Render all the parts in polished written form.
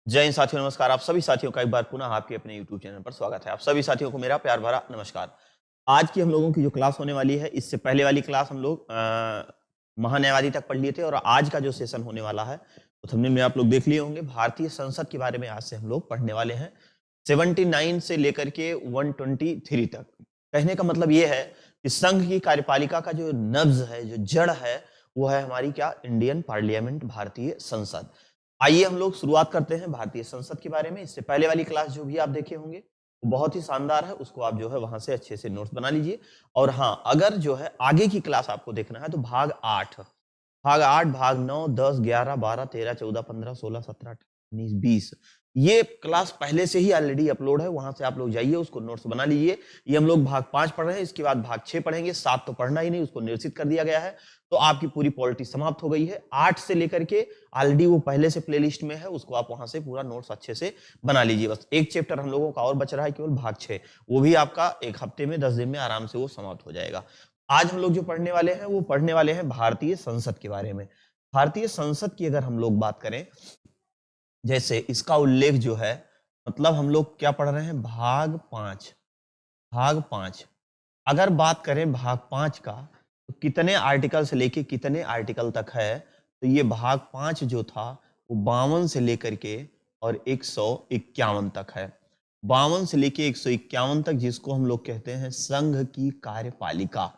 जय हिंद साथियों, नमस्कार। आप सभी साथियों का एक बार पुनः आपके अपने YouTube चैनल पर स्वागत है। आप सभी साथियों को मेरा प्यार भरा नमस्कार। आज की हम लोगों की जो क्लास होने वाली है, इससे पहले वाली क्लास हम लोग महान्यायवादी तक पढ़ लिए थे और आज का जो सेशन होने वाला है, तो थंबनेल में आप लोग देख लिए होंगे। भारतीय संसद के बारे में आज से हम लोग पढ़ने वाले हैं, 79 से लेकर के 123 तक। कहने का मतलब ये है कि संघ की कार्यपालिका का जो नब्ज है, जो जड़ है, वो है हमारी क्या, इंडियन पार्लियामेंट, भारतीय संसद। आइए हम लोग शुरुआत करते हैं भारतीय संसद के बारे में। इससे पहले वाली क्लास जो भी आप देखे होंगे वो बहुत ही शानदार है, उसको आप जो है वहां से अच्छे से नोट्स बना लीजिए। और हाँ, अगर जो है आगे की क्लास आपको देखना है तो भाग 8, भाग 9, 10, 11, 12, 13, 14, 15, 16, 17, 18, 19, 20 ये क्लास पहले से ही ऑलरेडी अपलोड है, वहां से आप लोग जाइए, उसको नोट्स बना लीजिए। ये हम लोग भाग 5 पढ़ रहे हैं, इसके बाद भाग 6 पढ़ेंगे। 7 तो पढ़ना ही नहीं, उसको निर्देशित कर दिया गया है। तो आपकी पूरी पॉलिटी समाप्त हो गई है। 8 से लेकर के ऑलरेडी वो पहले से प्लेलिस्ट में है, उसको आप वहां से पूरा नोट्स अच्छे से बना लीजिए। बस एक चैप्टर हम लोगों का और बच रहा है, केवल भाग 6। वो भी आपका एक हफ्ते में, 10 दिन में आराम से वो समाप्त हो जाएगा। आज हम लोग जो पढ़ने वाले हैं वो पढ़ने वाले हैं भारतीय संसद के बारे में। भारतीय संसद की अगर हम लोग बात करें, जैसे इसका उल्लेख जो है, मतलब हम लोग क्या पढ़ रहे हैं, भाग 5। अगर बात करें भाग 5 का, तो कितने आर्टिकल से लेके कितने आर्टिकल तक है, तो ये भाग 5 जो था वो 52 से लेकर के और 151 तक है। 52 से लेके 151 तक, जिसको हम लोग कहते हैं संघ की कार्यपालिका।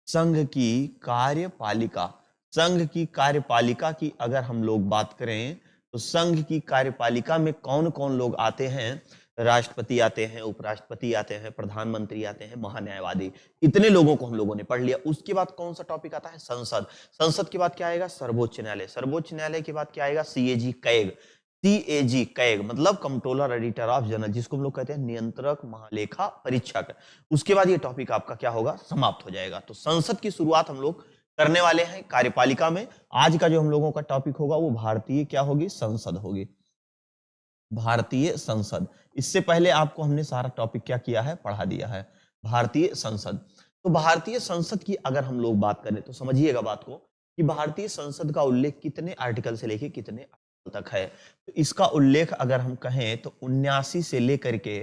संघ की कार्यपालिका, संघ की कार्यपालिका की अगर हम लोग बात करें, तो संघ की कार्यपालिका में कौन कौन लोग आते हैं? राष्ट्रपति आते हैं, उपराष्ट्रपति आते हैं, प्रधानमंत्री आते हैं, महान्यायवादी। इतने लोगों को हम लोगों ने पढ़ लिया। उसके बाद कौन सा टॉपिक आता है? संसद। संसद के बाद क्या आएगा? सर्वोच्च न्यायालय। सर्वोच्च न्यायालय के बाद क्या आएगा? CAG CAG. सीएजी कैग मतलब कंट्रोलर एडिटर ऑफ जनरल, जिसको हम लोग कहते हैं नियंत्रक महालेखा परीक्षक। उसके बाद ये टॉपिक आपका क्या होगा? समाप्त हो जाएगा। तो संसद की शुरुआत हम लोग करने वाले हैं कार्यपालिका में। आज का जो हम लोगों का टॉपिक होगा वो भारतीय क्या होगी? संसद होगी, भारतीय संसद। इससे पहले आपको हमने सारा टॉपिक क्या किया है? पढ़ा दिया है, भारतीय संसद। तो भारतीय संसद की अगर हम लोग बात करें तो समझिएगा बात को, कि भारतीय संसद का उल्लेख कितने आर्टिकल से लेके कितने आर्टिकल तक है। तो इसका उल्लेख अगर हम कहें तो 79 से लेकर के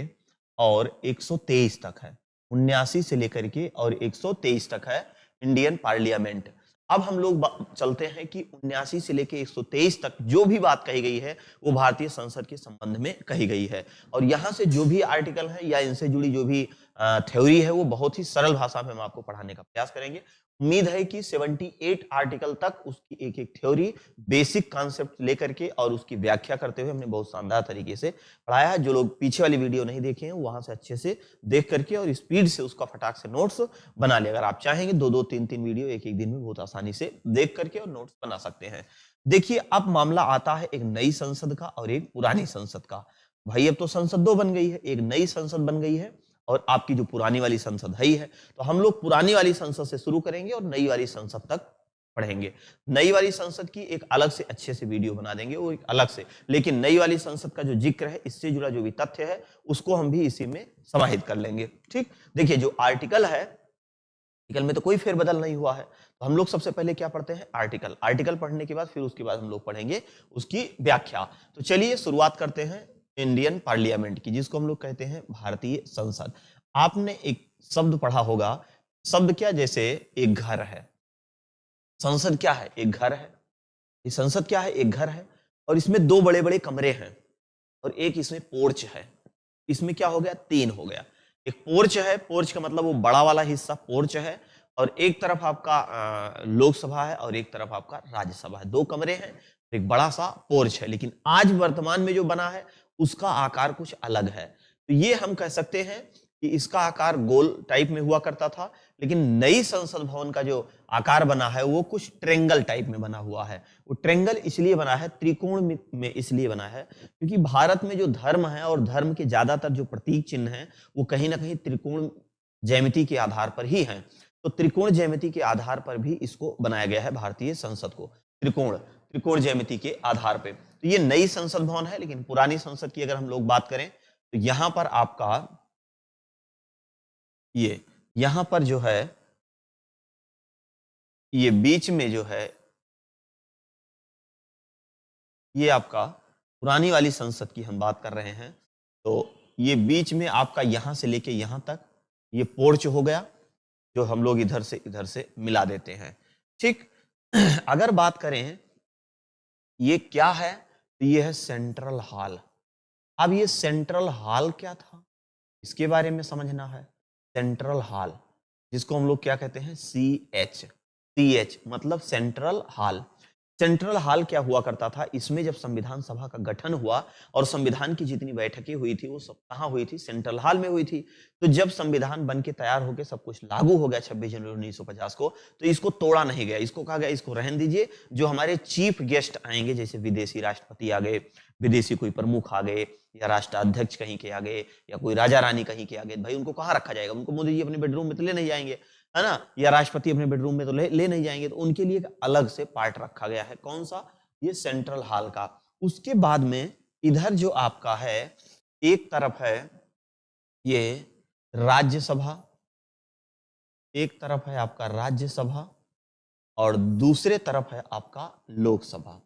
और 123 तक है। 79 से लेकर के और 123 तक है इंडियन पार्लियामेंट। अब हम लोग चलते हैं कि 79 से लेकर 123 तक जो भी बात कही गई है वो भारतीय संसद के संबंध में कही गई है। और यहां से जो भी आर्टिकल है या इनसे जुड़ी जो भी थ्योरी है, वो बहुत ही सरल भाषा में हम आपको पढ़ाने का प्रयास करेंगे। उम्मीद है कि 78 आर्टिकल तक उसकी एक एक थ्योरी, बेसिक कॉन्सेप्ट लेकर के और उसकी व्याख्या करते हुए हमने बहुत शानदार तरीके से पढ़ाया है। जो लोग पीछे वाली वीडियो नहीं देखे हैं, वहां से अच्छे से देख करके और स्पीड से उसका फटाक से नोट्स बना ले। अगर आप चाहेंगे 2-2, 3-3 वीडियो एक एक दिन में बहुत आसानी से देख करके और नोट्स बना सकते हैं। देखिए, अब मामला आता है एक नई संसद का और एक पुरानी संसद का। भाई, अब तो संसद दो बन गई है, एक नई संसद बन गई है और आपकी जो पुरानी वाली संसद है ही है। तो हम लोग पुरानी वाली संसद से शुरू करेंगे और नई वाली संसद तक पढ़ेंगे। नई वाली संसद की एक अलग से अच्छे से वीडियो बना देंगे, वो एक अलग से। लेकिन नई वाली संसद का जो जिक्र है, इससे जुड़ा जो भी तथ्य है, उसको हम भी इसी में समाहित कर लेंगे। ठीक, देखिए, जो आर्टिकल है, आर्टिकल में तो कोई फेरबदल नहीं हुआ है। तो हम लोग सबसे पहले क्या पढ़ते हैं? आर्टिकल। आर्टिकल पढ़ने के बाद फिर उसके बाद हम लोग पढ़ेंगे उसकी व्याख्या। तो चलिए शुरुआत करते हैं इंडियन पार्लियामेंट की, जिसको हम लोग कहते हैं भारतीय संसद। आपने एक शब्द पढ़ा होगा, शब्द क्या? जैसे एक घर है। संसद क्या है? एक घर है। ये संसद क्या है? एक घर है। और इसमें दो बड़े बड़े कमरे हैं और एक इसमें पोर्च है। इसमें क्या हो गया? 3 हो गया। एक पोर्च है, पोर्च का मतलब वो बड़ा वाला हिस्सा पोर्च है। और एक तरफ आपका लोकसभा है और एक तरफ आपका राज्यसभा है। 2 कमरे हैं, एक बड़ा सा पोर्च है। लेकिन आज वर्तमान में जो बना है उसका आकार कुछ अलग है। तो ये हम कह सकते हैं कि इसका आकार गोल टाइप में हुआ करता था, लेकिन नई संसद भवन का जो आकार बना है वो कुछ ट्रेंगल टाइप में बना हुआ है। वो ट्रेंगल इसलिए बना है, त्रिकोण में इसलिए बना है, क्योंकि भारत में जो धर्म है और धर्म के ज्यादातर जो प्रतीक चिन्ह हैं वो कहीं ना कहीं त्रिकोण ज्यामिति के आधार पर ही हैं। तो त्रिकोण ज्यामिति के आधार पर भी इसको बनाया गया है, भारतीय संसद को। त्रिकोण त्रिकोण ज्यामिति के आधार पर। तो ये नई संसद भवन है। लेकिन पुरानी संसद की अगर हम लोग बात करें तो यहां पर आपका ये, यहां पर जो है, ये बीच में जो है, ये आपका पुरानी वाली संसद की हम बात कर रहे हैं, तो ये बीच में आपका यहां से लेके यहां तक ये पोर्च हो गया, जो हम लोग इधर से मिला देते हैं। ठीक। अगर बात करें ये क्या है, तो ये है सेंट्रल हॉल। अब ये सेंट्रल हॉल क्या था, इसके बारे में समझना है। सेंट्रल हॉल, जिसको हम लोग क्या कहते हैं, CH मतलब सेंट्रल हॉल। सेंट्रल हॉल क्या हुआ करता था, इसमें जब संविधान सभा का गठन हुआ और संविधान की जितनी बैठकें हुई थी वो सब कहाँ हुई थी, सेंट्रल हॉल में हुई थी। तो जब संविधान बन के तैयार होकर सब कुछ लागू हो गया 26 जनवरी 1950 को, तो इसको तोड़ा नहीं गया, इसको कहा गया इसको रहने दीजिए। जो हमारे चीफ गेस्ट आएंगे, जैसे विदेशी राष्ट्रपति आ गए, विदेशी कोई प्रमुख आ गए, या राष्ट्राध्यक्ष कहीं के आ गए, या कोई राजा रानी कहीं के आ गए, भाई उनको कहाँ रखा जाएगा, उनको मोदी जी अपने बेडरूम में तो ले नहीं जाएंगे, है ना, या राष्ट्रपति अपने बेडरूम में तो ले नहीं जाएंगे, तो उनके लिए एक अलग से पार्ट रखा गया है। कौन सा, ये सेंट्रल हॉल का। उसके बाद में इधर जो आपका है, एक तरफ है ये राज्यसभा, एक तरफ है आपका राज्यसभा और दूसरे तरफ है आपका लोकसभा।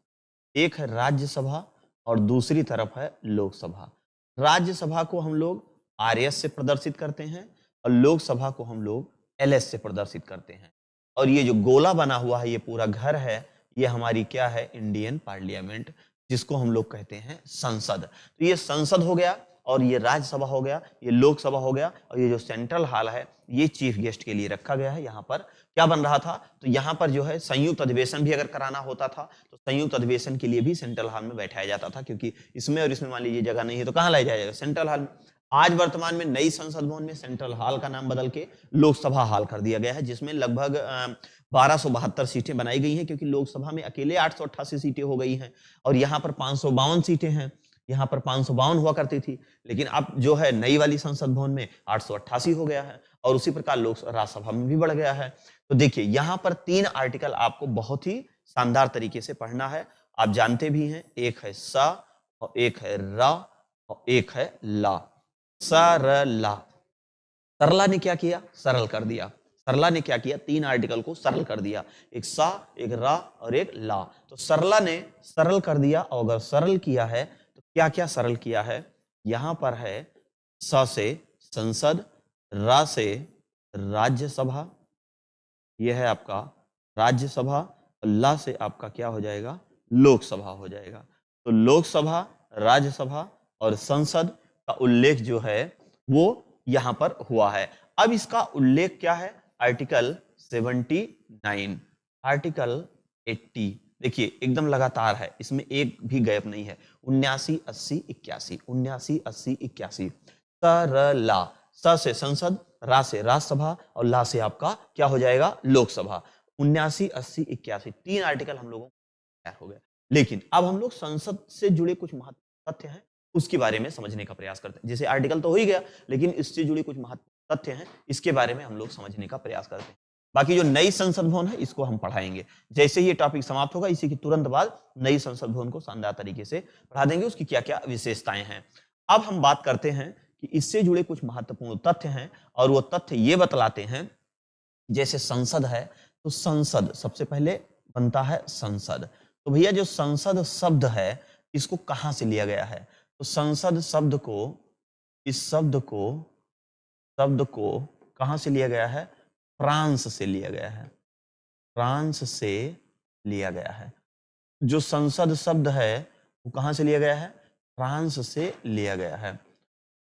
एक है राज्यसभा और दूसरी तरफ है लोकसभा। राज्यसभा को हम लोग RS से प्रदर्शित करते हैं और लोकसभा को हम लोग LS से प्रदर्शित करते हैं। और ये जो गोला बना हुआ है, ये पूरा घर है, ये हमारी क्या है, इंडियन पार्लियामेंट, जिसको हम लोग कहते हैं संसद। तो ये संसद हो गया, और ये राज्यसभा हो गया, ये लोकसभा हो गया, और ये जो सेंट्रल हॉल है ये चीफ गेस्ट के लिए रखा गया है। यहाँ पर क्या बन रहा था, तो यहाँ पर जो है संयुक्त अधिवेशन भी अगर कराना होता था तो संयुक्त अधिवेशन के लिए भी सेंट्रल हॉल में बैठाया जाता था, क्योंकि इसमें और इसमें मान लीजिए जगह नहीं है तो कहाँ लाया जाएगा, सेंट्रल हॉल में। आज वर्तमान में नई संसद भवन में सेंट्रल हॉल का नाम बदल के लोकसभा हॉल कर दिया गया है, जिसमें लगभग 1272 सीटें बनाई गई हैं, क्योंकि लोकसभा में अकेले 888 सीटें हो गई हैं और यहाँ पर 552 सीटें हैं। यहाँ पर 552 हुआ करती थी, लेकिन अब जो है नई वाली संसद भवन में 888 हो गया है, और उसी प्रकार राज्यसभा में भी बढ़ गया है। तो देखिए यहाँ पर 3 आर्टिकल आपको बहुत ही शानदार तरीके से पढ़ना है। आप जानते भी हैं, एक है स और एक है र और एक है ला। सरला, सरला ने क्या किया, सरल कर दिया। सरला ने क्या किया, 3 आर्टिकल को सरल कर दिया, एक सा, एक रा और एक ला। तो सरला ने सरल कर दिया, और अगर सरल किया है तो क्या क्या सरल किया है, यहां पर है स से संसद, रा से राज्यसभा, यह है आपका राज्यसभा, और ला से आपका क्या हो जाएगा, लोकसभा हो जाएगा। तो लोकसभा, राज्यसभा और संसद का उल्लेख जो है वो यहां पर हुआ है। अब इसका उल्लेख क्या है, आर्टिकल 79, आर्टिकल 80। देखिए एकदम लगातार है, इसमें एक भी गैप नहीं है। 79, 80, 81, 79, 80, 81। सरला, स से संसद, रा से राज्यसभा और ला से आपका क्या हो जाएगा, लोकसभा। 79, 80, 81 3 आर्टिकल हम लोगों को तैयार हो गया। लेकिन अब हम लोग संसद से जुड़े कुछ महत्वपूर्ण तथ्य हैं उसके बारे में समझने का प्रयास करते हैं। जैसे आर्टिकल तो हो ही गया, लेकिन इससे जुड़े कुछ महत्वपूर्ण तथ्य हैं, इसके बारे में हम लोग समझने का प्रयास करते हैं। बाकी जो नई संसद भवन है इसको हम पढ़ाएंगे। जैसे ही ये टॉपिक समाप्त होगा, इसी के तुरंत बाद नई संसद भवन को शानदार तरीके से पढ़ा देंगे, उसकी क्या क्या विशेषताएं हैं। अब हम बात करते हैं कि इससे जुड़े कुछ महत्वपूर्ण तथ्य हैं, और वो तथ्य ये बतलाते हैं, जैसे संसद है तो संसद सबसे पहले बनता है संसद। तो भैया जो संसद शब्द है इसको कहां से लिया गया है, तो संसद शब्द को, इस शब्द को कहां से लिया गया है, फ्रांस से लिया गया है, फ्रांस से लिया गया है। जो संसद शब्द है वो कहां से लिया गया है, फ्रांस से लिया गया है।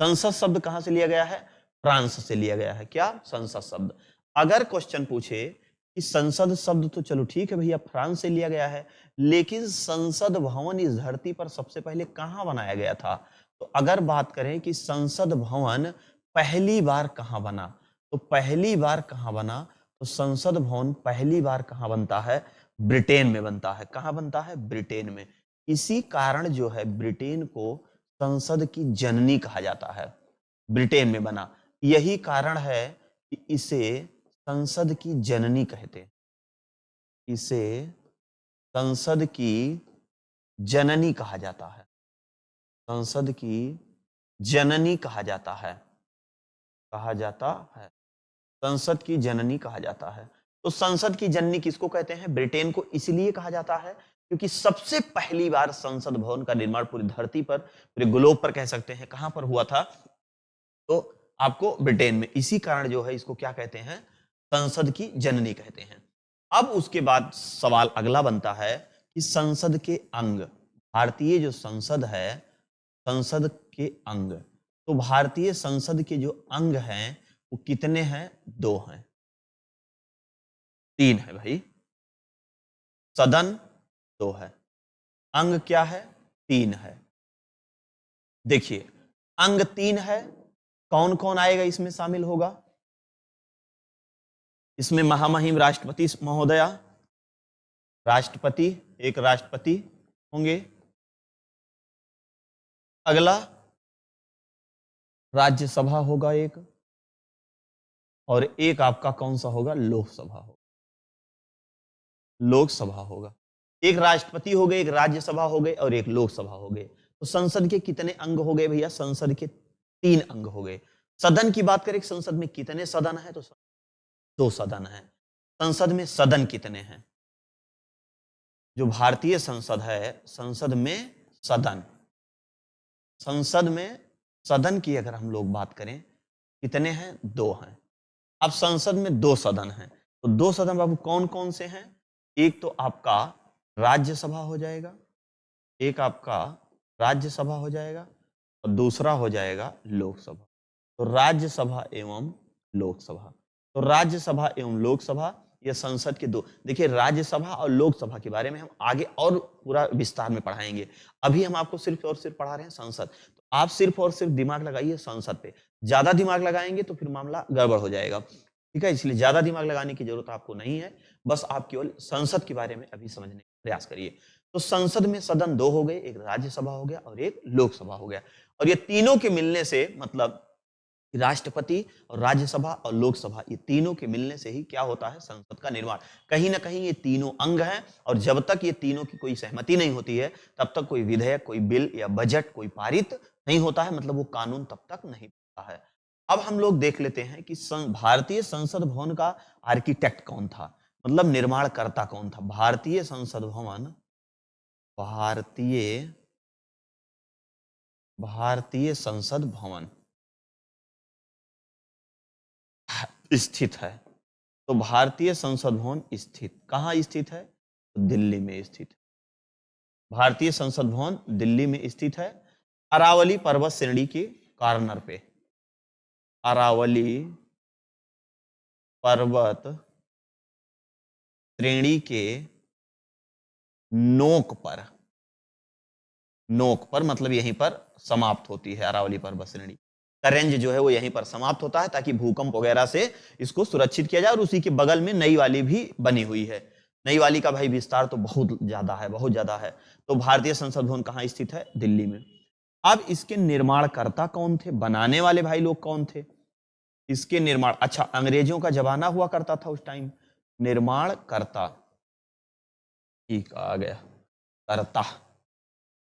संसद शब्द कहां से लिया गया है, फ्रांस से लिया गया है। क्या, संसद शब्द। अगर क्वेश्चन पूछे कि संसद शब्द तो चलो ठीक है भैया फ्रांस से लिया गया है, लेकिन संसद भवन इस धरती पर सबसे पहले कहां बनाया गया था, तो अगर बात करें कि संसद भवन पहली बार कहां बना, तो पहली बार कहां बना, तो संसद भवन पहली बार कहां बनता है, ब्रिटेन में बनता है। कहां बनता है, ब्रिटेन में। इसी कारण जो है ब्रिटेन को संसद की जननी कहा जाता है, ब्रिटेन में बना। यही कारण है कि इसे संसद की जननी कहते हैं, इसे संसद की जननी कहा जाता है, संसद की जननी कहा जाता है, कहा जाता है, संसद की जननी कहा जाता है। तो संसद की जननी किसको कहते हैं, ब्रिटेन को इसलिए कहा जाता है क्योंकि सबसे पहली बार संसद भवन का निर्माण पूरी धरती पर, पूरे ग्लोब पर कह सकते हैं, कहां पर हुआ था? तो आपको ब्रिटेन में। इसी कारण जो है इसको क्या कहते हैं? संसद की जननी कहते हैं। अब उसके बाद सवाल अगला बनता है कि संसद के अंग, भारतीय जो संसद है, संसद के अंग, तो भारतीय संसद के जो अंग हैं वो कितने हैं? 2 हैं। 3 है भाई। सदन 2 है, अंग क्या है? 3 है। देखिए, अंग 3 है, कौन कौन आएगा इसमें शामिल होगा? इसमें महामहिम राष्ट्रपति महोदया, राष्ट्रपति, एक राष्ट्रपति होंगे। अगला राज्यसभा होगा एक, और एक आपका कौन सा होगा? लोकसभा होगा। लोकसभा होगा। एक राष्ट्रपति हो गए, एक राज्यसभा हो गए और एक लोकसभा हो गए। तो संसद के कितने अंग हो गए भैया? संसद के 3 अंग हो गए। सदन की बात करें, संसद में कितने सदन है? तो 2 सदन है। संसद में सदन कितने हैं? जो भारतीय संसद है, संसद में सदन, संसद में सदन की अगर हम लोग बात करें कितने हैं? 2 हैं। अब संसद में 2 सदन हैं, तो 2 सदन बाबू कौन कौन से हैं? एक तो आपका राज्यसभा हो जाएगा, एक आपका राज्यसभा हो जाएगा और दूसरा हो जाएगा लोकसभा। तो राज्यसभा एवं लोकसभा, तो राज्यसभा एवं लोकसभा ये संसद के 2। देखिए, राज्यसभा और लोकसभा के बारे में हम आगे और पूरा विस्तार में पढ़ाएंगे। अभी हम आपको सिर्फ और सिर्फ पढ़ा रहे हैं संसद। तो आप सिर्फ और सिर्फ दिमाग लगाइए संसद पे। ज्यादा दिमाग लगाएंगे तो फिर मामला गड़बड़ हो जाएगा, ठीक है? इसलिए ज्यादा दिमाग लगाने की जरूरत आपको नहीं है, बस आप केवल संसद के बारे में अभी समझने का प्रयास करिए। तो संसद में सदन 2 हो गए, एक राज्यसभा हो गया और एक लोकसभा हो गया। और ये तीनों के मिलने से, मतलब राष्ट्रपति और राज्यसभा और लोकसभा, ये तीनों के मिलने से ही क्या होता है? संसद का निर्माण। कहीं ना कहीं ये तीनों अंग हैं, और जब तक ये तीनों की कोई सहमति नहीं होती है तब तक कोई विधेयक, कोई बिल या बजट कोई पारित नहीं होता है, मतलब वो कानून तब तक नहीं बनता है। अब हम लोग देख लेते हैं कि भारतीय संसद भवन का आर्किटेक्ट कौन था, मतलब निर्माणकर्ता कौन था? भारतीय संसद भवन, भारतीय संसद भवन स्थित है। तो भारतीय संसद भवन स्थित कहाँ स्थित है? तो दिल्ली में स्थित है। भारतीय संसद भवन दिल्ली में स्थित है, अरावली पर्वत श्रेणी के कॉर्नर पे। अरावली पर्वत श्रेणी के नोक पर, नोक पर मतलब यहीं पर समाप्त होती है अरावली पर्वत श्रेणी का रेंज जो है वो यहीं पर समाप्त होता है, ताकि भूकंप वगैरह से इसको सुरक्षित किया जाए। और उसी के बगल में नई वाली भी बनी हुई है। नई वाली का भाई विस्तार तो बहुत ज्यादा है, बहुत ज्यादा है। तो भारतीय संसद भवन कहाँ स्थित है? दिल्ली में। अब इसके निर्माणकर्ता कौन थे? बनाने वाले भाई लोग कौन थे इसके निर्माण? अच्छा, अंग्रेजों का जमाना हुआ करता था उस टाइम। निर्माणकर्ता, ठीक आ गया, करता,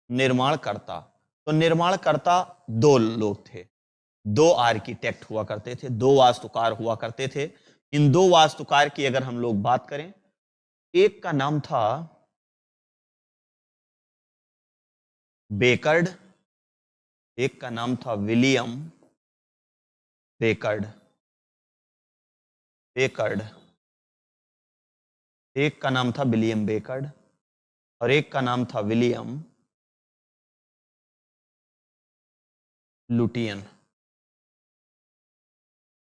निर्माणकर्ता। तो निर्माणकर्ता 2 लोग थे, 2 आर्किटेक्ट हुआ करते थे, 2 वास्तुकार हुआ करते थे। इन 2 वास्तुकार की अगर हम लोग बात करें, एक का नाम था बेकर्ड, एक का नाम था विलियम बेकर्ड, बेकर्ड, एक का नाम था विलियम बेकर्ड और एक का नाम था विलियम लुटियन।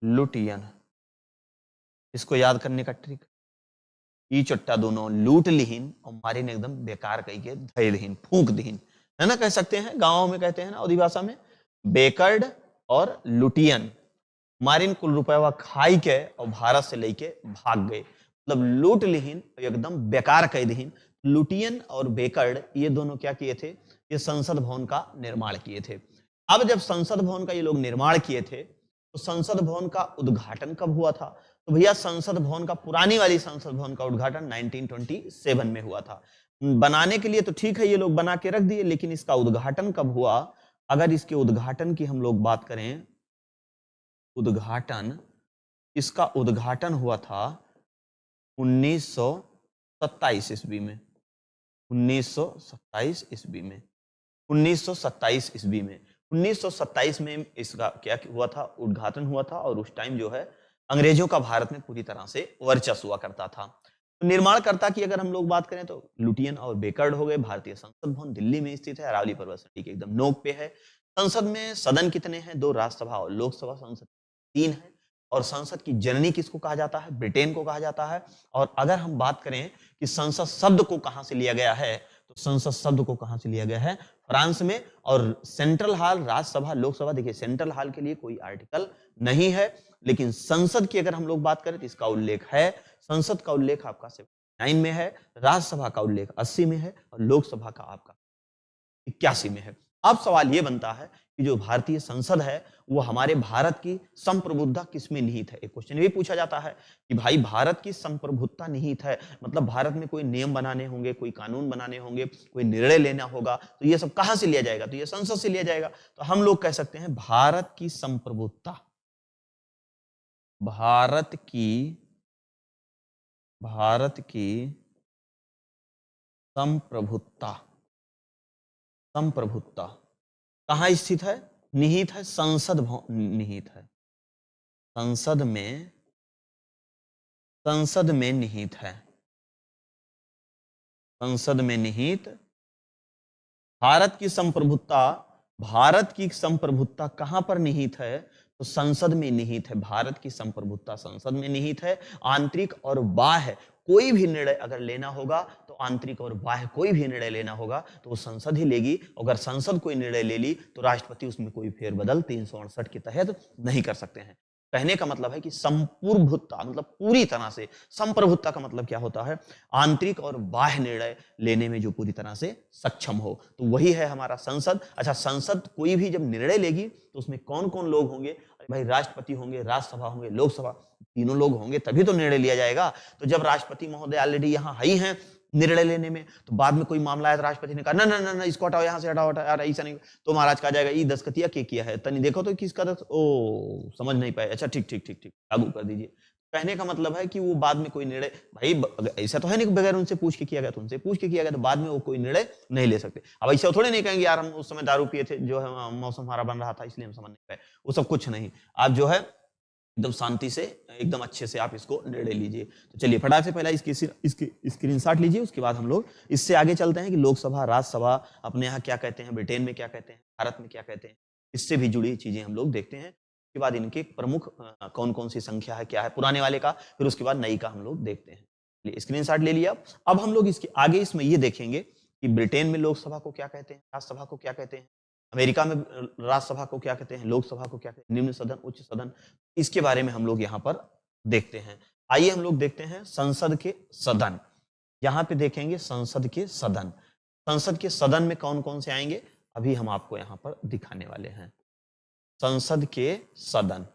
लुटियन, इसको याद करने का ट्रिक, ई चट्टा दोनों लूट लिहीन और मारी ने एकदम बेकार कही के धय दहीन, फूंक दहीन, है ना, कह सकते हैं, गांव में कहते हैं ना औदी भाषा में। बेकर्ड और लुटियन मारिन कुल रुपया खाई के और भारत से लेके भाग गए, मतलब लूट लिहीन एकदम बेकार कह दहीन। लुटियन और बेकर्ड ये दोनों क्या किए थे? ये संसद भवन का निर्माण किए थे। अब जब संसद भवन का ये लोग निर्माण किए थे तो संसद भवन का उद्घाटन कब हुआ था? तो भैया संसद भवन का, पुरानी वाली संसद भवन का उद्घाटन 1927 में हुआ था। बनाने के लिए तो ठीक है ये लोग बना के रख दिए, लेकिन इसका उद्घाटन कब हुआ? अगर इसके उद्घाटन की हम लोग बात करें, उद्घाटन, इसका उद्घाटन हुआ था 1927 ईस्वी में। 1927 ईस्वी में। 1927 ईस्वी में 1927 में इसका क्या हुआ था, उद्घाटन हुआ था। और उस टाइम जो है अंग्रेजों का भारत में पूरी तरह से वर्चस्व हुआ करता था। तो निर्माणकर्ता की अगर हम लोग बात करें तो लुटियन और बेकर्ड हो गए। भारतीय संसद भवन दिल्ली में स्थित है, अरावली पर्वत के एकदम नोक पे है। संसद में सदन कितने हैं? 2 राज्यसभा और लोकसभा। संसद 3 है। और संसद की जननी किसको कहा जाता है? ब्रिटेन को कहा जाता है। और अगर हम बात करें कि संसद शब्द को कहां से लिया गया है, तो संसद शब्द को कहां से लिया गया है? फ्रांस में। और सेंट्रल हॉल, राज्यसभा, लोकसभा, देखिए सेंट्रल हॉल के लिए कोई आर्टिकल नहीं है, लेकिन संसद की अगर हम लोग बात करें तो इसका उल्लेख है। संसद का उल्लेख आपका 79 में है, राज्यसभा का उल्लेख 80 में है और लोकसभा का आपका 81 में है। अब सवाल यह बनता है कि जो भारतीय संसद है वो हमारे भारत की संप्रभुता किसमें निहित है? एक क्वेश्चन भी पूछा जाता है कि भाई भारत की संप्रभुता निहित है, मतलब भारत में कोई नियम बनाने होंगे, कोई कानून बनाने होंगे, कोई निर्णय लेना होगा, तो ये सब कहां से लिया जाएगा? तो ये संसद से लिया जाएगा। तो हम लोग कह सकते हैं भारत की संप्रभुता, भारत की संप्रभुता, संप्रभुता कहां स्थित है? निहित है, संसद निहित है, संसद में निहित है, संसद में निहित। भारत की संप्रभुता कहां पर निहित है? तो संसद में निहित है। भारत की संप्रभुता संसद में निहित है। आंतरिक और बाह्य कोई भी निर्णय अगर लेना होगा तो आंतरिक और बाह्य कोई भी निर्णय लेना होगा तो वो संसद ही लेगी। अगर संसद कोई निर्णय ले ली तो राष्ट्रपति उसमें कोई फेरबदल 368 के तहत नहीं कर सकते हैं। कहने का मतलब है कि संप्रभुता मतलब पूरी तरह से, संप्रभुता का मतलब क्या होता है? आंतरिक और बाह्य निर्णय लेने में जो पूरी तरह से सक्षम हो, तो वही है हमारा संसद। अच्छा, संसद कोई भी जब निर्णय लेगी तो उसमें कौन कौन लोग होंगे? भाई राष्ट्रपति होंगे, राज्यसभा होंगे, लोकसभा, तीनों लोग होंगे तभी तो निर्णय लिया जाएगा। तो जब राष्ट्रपति महोदय ऑलरेडी यहाँ ही हैं निर्णय लेने में, तो बाद में कोई मामला आया तो राष्ट्रपति ने कहा ना ना ना ना इसको हटाओ, यहाँ से हटाओ, यार ऐसा नहीं, तो महाराज कहा जाएगा ये दस्तखतिया के किया है, तनी देखो तो किसका ओ समझ नहीं पाए, अच्छा ठीक ठीक ठीक ठीक लागू कर दीजिए। कहने का मतलब है कि वो बाद में कोई निर्णय, भाई ऐसा तो है नहीं बगैर उनसे पूछ के किया गया, तो उनसे पूछ के किया गया तो बाद में वो कोई निर्णय नहीं ले सकते। अब ऐसा थोड़े नहीं कहेंगे यार हम उस समय दारू पिए थे, जो है मौसम हमारा बन रहा था इसलिए हम समझ नहीं पाए, वो सब कुछ नहीं। आप जो है एकदम शांति से, एकदम अच्छे से आप इसको निर्णय लीजिए। तो चलिए फटाक से पहला इसकी स्क्रीनशॉट लीजिए, उसके बाद हम लोग इससे आगे चलते हैं कि लोकसभा, राज्यसभा अपने यहाँ क्या कहते हैं, ब्रिटेन में क्या कहते हैं, भारत में क्या कहते हैं, इससे भी जुड़ी चीजें हम लोग देखते हैं। उसके बाद इनके प्रमुख कौन कौन सी संख्या है, क्या है पुराने वाले का, फिर उसके बाद नई का हम लोग देखते हैं। स्क्रीनशॉट ले लिया। अब हम लोग इसके आगे इसमें ये देखेंगे कि ब्रिटेन में लोकसभा को क्या कहते हैं, राज्यसभा को क्या कहते हैं, अमेरिका में राज्यसभा को क्या कहते हैं, लोकसभा को क्या कहते हैं, निम्न सदन, उच्च सदन, इसके बारे में हम लोग यहाँ पर देखते हैं। आइए हम लोग देखते हैं संसद के सदन। यहाँ पे देखेंगे संसद के सदन। संसद के सदन में कौन कौन से आएंगे अभी हम आपको यहाँ पर दिखाने वाले हैं। संसद के सदन।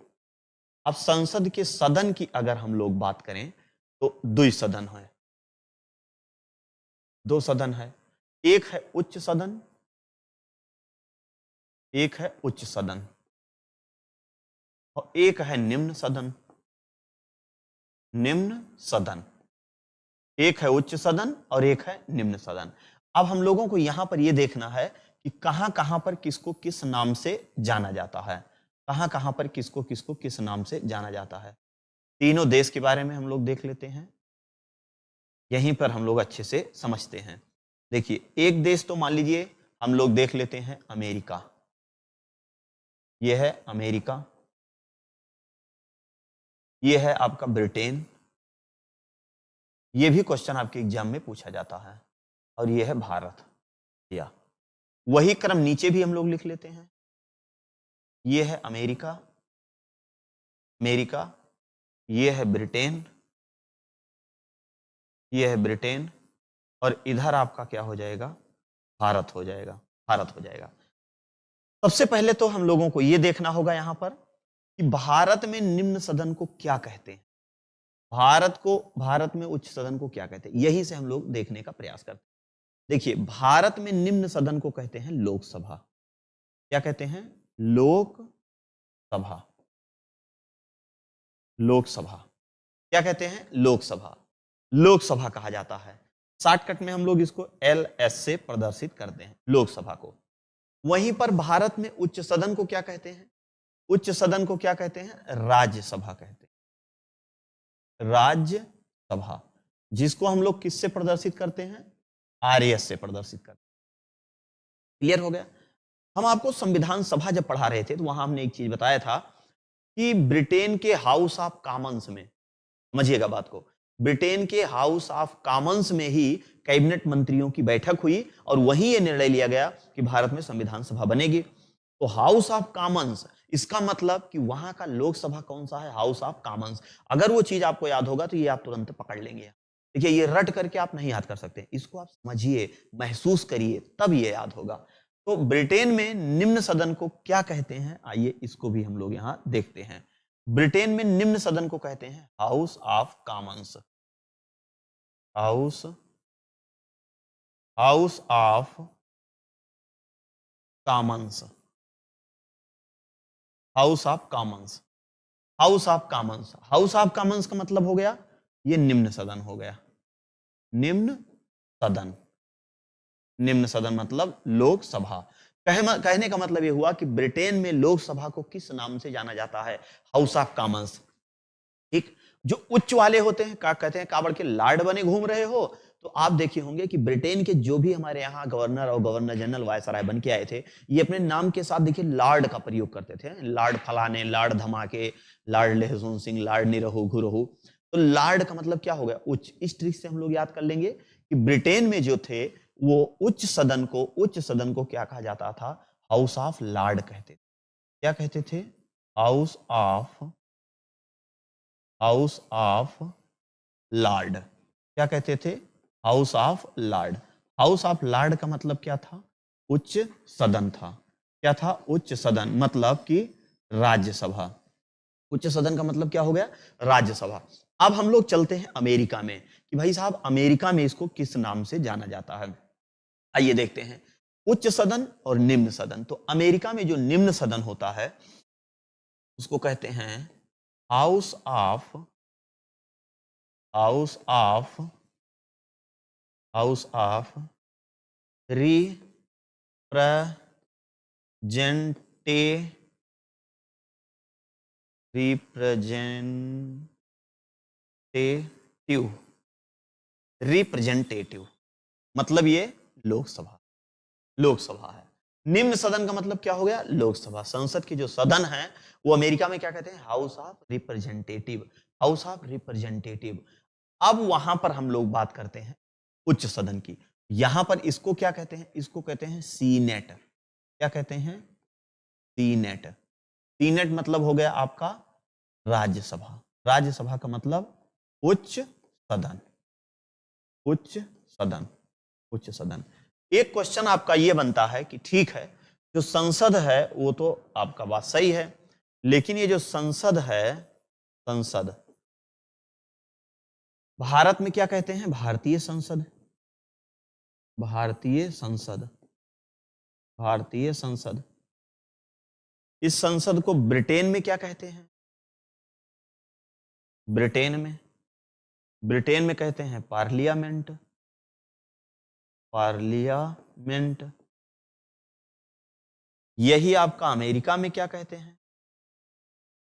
अब संसद के सदन की अगर हम लोग बात करें तो 2 सदन है, 2 सदन है। एक है उच्च सदन, एक है उच्च सदन, और एक है निम्न सदन। निम्न सदन, एक है उच्च सदन और एक है निम्न सदन। अब हम लोगों को यहां पर यह देखना है कि कहां कहां पर किसको किस नाम से जाना जाता है, कहां कहां पर किसको किसको किस नाम से जाना जाता है। तीनों देश के बारे में हम लोग देख लेते हैं, यहीं पर हम लोग अच्छे से समझते हैं। देखिए एक देश तो मान लीजिए हम लोग देख लेते हैं अमेरिका, यह है अमेरिका, यह है आपका ब्रिटेन, यह भी क्वेश्चन आपके एग्जाम में पूछा जाता है, और यह है भारत। या वही क्रम नीचे भी हम लोग लिख लेते हैं, यह है अमेरिका, अमेरिका, यह है ब्रिटेन, यह है ब्रिटेन, और इधर आपका क्या हो जाएगा, भारत हो जाएगा, भारत हो जाएगा। सबसे पहले तो हम लोगों को यह देखना होगा यहां पर कि भारत में निम्न सदन को क्या कहते हैं, भारत में उच्च सदन को क्या कहते हैं, यही से हम लोग देखने का प्रयास करते हैं। देखिए भारत में निम्न सदन को कहते हैं लोकसभा। क्या कहते हैं, लोकसभा, लोकसभा, क्या कहते हैं, लोकसभा, लोकसभा कहा जाता है। शॉर्टकट में हम लोग इसको LS से प्रदर्शित करते हैं, लोकसभा को। वहीं पर भारत में उच्च सदन को क्या कहते हैं? उच्च सदन को क्या कहते हैं? राज्यसभा कहते हैं, राज्यसभा, जिसको हम लोग किससे प्रदर्शित करते हैं? RS से प्रदर्शित करते हैं। क्लियर हो गया? हम आपको संविधान सभा जब पढ़ा रहे थे तो वहां हमने एक चीज बताया था कि ब्रिटेन के हाउस ऑफ कॉमन्स में, समझिएगा बात को, ब्रिटेन के हाउस ऑफ कॉमन्स में ही कैबिनेट मंत्रियों की बैठक हुई और वहीं यह निर्णय लिया गया कि भारत में संविधान सभा बनेगी। तो हाउस ऑफ कॉमन्स, इसका मतलब कि वहां का लोकसभा कौन सा है? House of Commons. अगर वो चीज आपको याद होगा तो ये आप तुरंत पकड़ लेंगे। देखिए, ये रट करके आप नहीं याद कर सकते, इसको आप समझिए, महसूस करिए, तब ये याद होगा। तो ब्रिटेन में निम्न सदन को क्या कहते हैं? आइए इसको भी हम लोग यहां देखते हैं। ब्रिटेन में निम्न सदन को कहते हैं house of Commons. House house of Commons. House of Commons. House of Commons. House of Commons का मतलब हो गया ये निम्न सदन हो गया। निम्न सदन। निम्न सदन मतलब लोकसभा। कहने का मतलब यह हुआ कि ब्रिटेन में लोकसभा को किस नाम से जाना जाता है? House of Commons. ठीक, जो उच्च वाले होते हैं, क्या कहते हैं, काबड़ के लार्ड बने घूम रहे हो, तो आप देखे होंगे कि ब्रिटेन के जो भी हमारे यहाँ गवर्नर और गवर्नर जनरल वायसराय बन के आए थे, ये अपने नाम के साथ देखिए लॉर्ड का प्रयोग करते थे। लॉर्ड फलाने, लॉर्ड धमाके, लॉर्ड लहसुन सिंह, लॉर्ड निरहु घुरहु। तो लॉर्ड का मतलब क्या हो गया? उच्च। इस ट्रिक से हम लोग याद कर लेंगे कि ब्रिटेन में जो थे वो उच्च सदन को क्या कहा जाता था? हाउस ऑफ लॉर्ड कहते थे। क्या कहते थे? House of house of Lord. क्या कहते थे? House of Lord. House of Lord का मतलब क्या था? उच्च सदन था। क्या था? उच्च सदन, मतलब कि राज्यसभा। उच्च सदन का मतलब क्या हो गया? राज्यसभा। अब हम लोग चलते हैं अमेरिका में कि भाई साहब अमेरिका में इसको किस नाम से जाना जाता है। आइए देखते हैं, उच्च सदन और निम्न सदन। तो अमेरिका में जो निम्न सदन होता है उसको कहते हैं house of house of house of रिप्रेजेंटे representative. Representative मतलब ये लोकसभा। लोकसभा है। निम्न सदन का मतलब क्या हो गया? लोकसभा। संसद के जो सदन है वो अमेरिका में क्या कहते हैं? House of representative. House of representative. अब वहां पर हम लोग बात करते हैं उच्च सदन की। यहां पर इसको क्या कहते हैं? इसको कहते हैं सीनेट। क्या कहते हैं? सीनेट। सीनेट मतलब हो गया आपका राज्यसभा। राज्यसभा का मतलब उच्च सदन। उच्च सदन। उच्च सदन। एक क्वेश्चन आपका यह बनता है कि ठीक है, जो संसद है वो तो आपका बात सही है, लेकिन ये जो संसद है, संसद, भारत में क्या कहते हैं? भारतीय संसद। भारतीय संसद। भारतीय संसद। इस संसद को ब्रिटेन में क्या कहते हैं? ब्रिटेन में कहते हैं पार्लियामेंट। पार्लियामेंट। यही आपका अमेरिका में क्या कहते हैं?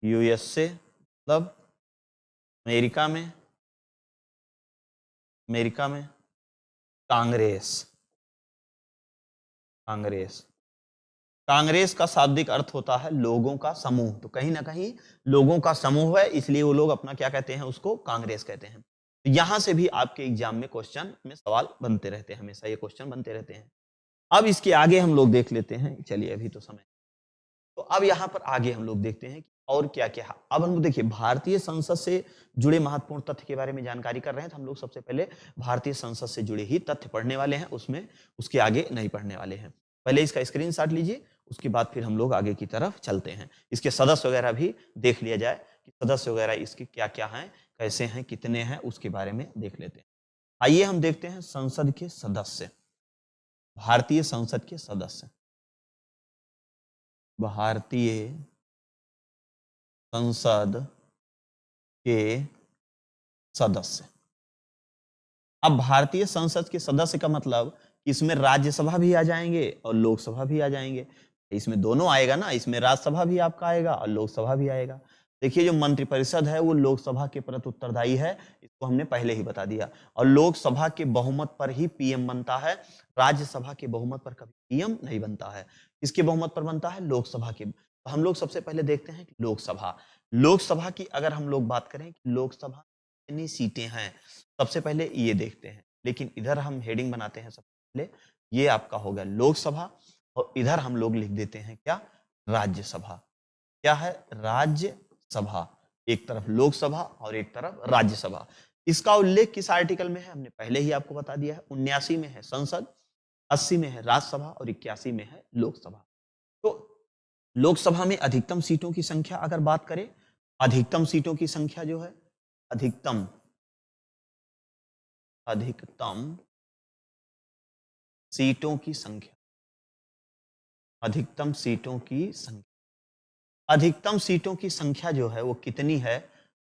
यूएसए। मतलब अमेरिका में कांग्रेस। कांग्रेस। कांग्रेस का शाब्दिक अर्थ होता है लोगों का समूह। तो कहीं ना कहीं लोगों का समूह है, इसलिए वो लोग अपना क्या कहते हैं? उसको कांग्रेस कहते हैं। यहां से भी आपके एग्जाम में क्वेश्चन में सवाल बनते रहते हैं, हमेशा ये क्वेश्चन बनते रहते हैं। अब इसके आगे हम लोग देख लेते हैं, चलिए अभी तो समय। तो अब यहां पर आगे हम लोग देखते हैं कि और क्या क्या। अब हम देखिए भारतीय संसद से जुड़े महत्वपूर्ण तथ्य के बारे में जानकारी कर रहे हैं, तो हम लोग सबसे पहले भारतीय संसद से जुड़े ही तथ्य पढ़ने वाले हैं, उसमें उसके आगे नहीं पढ़ने वाले हैं। पहले इसका स्क्रीनशॉट लीजिए, उसके बाद फिर हम लोग आगे की तरफ चलते हैं। इसके सदस्य वगैरह भी देख लिया जाए कि सदस्य वगैरह इसके क्या क्या हैं, कैसे हैं, कितने हैं, उसके बारे में देख लेते हैं। आइए हम देखते हैं संसद के सदस्य। भारतीय संसद के सदस्य। भारतीय संसद के सदस्य। अब भारतीय संसद के सदस्य का मतलब कि इसमें राज्यसभा भी आ जाएंगे और लोकसभा भी आ जाएंगे। इसमें दोनों आएगा ना, इसमें राज्यसभा भी आपका आएगा और लोकसभा भी आएगा। देखिए जो मंत्रिपरिषद है वो लोकसभा के प्रति उत्तरदायी है, इसको हमने पहले ही बता दिया। और लोकसभा के बहुमत पर ही पीएम बनता है, राज्यसभा के बहुमत पर कभी पीएम नहीं बनता है। किसके बहुमत पर बनता है? लोकसभा के। तो हम लोग सबसे पहले देखते हैं लोकसभा। लोकसभा की अगर हम लोग बात करें कि लोकसभा कितनी सीटें हैं, सबसे पहले ये देखते हैं। लेकिन इधर हम हेडिंग बनाते हैं सबसे पहले, ये आपका हो गया लोकसभा, और इधर हम लोग लिख देते हैं क्या? राज्यसभा। क्या है? राज्यसभा। एक तरफ लोकसभा और एक तरफ राज्यसभा। इसका उल्लेख किस आर्टिकल में है? हमने पहले ही आपको बता दिया है। 79 में है संसद, 80 में है राज्यसभा और 81 में है लोकसभा। तो लोकसभा में अधिकतम सीटों की संख्या अगर बात करें, अधिकतम सीटों की संख्या जो है, अधिकतम सीटों की संख्या, अधिकतम सीटों की संख्या, अधिकतम सीटों की संख्या जो है वो कितनी है?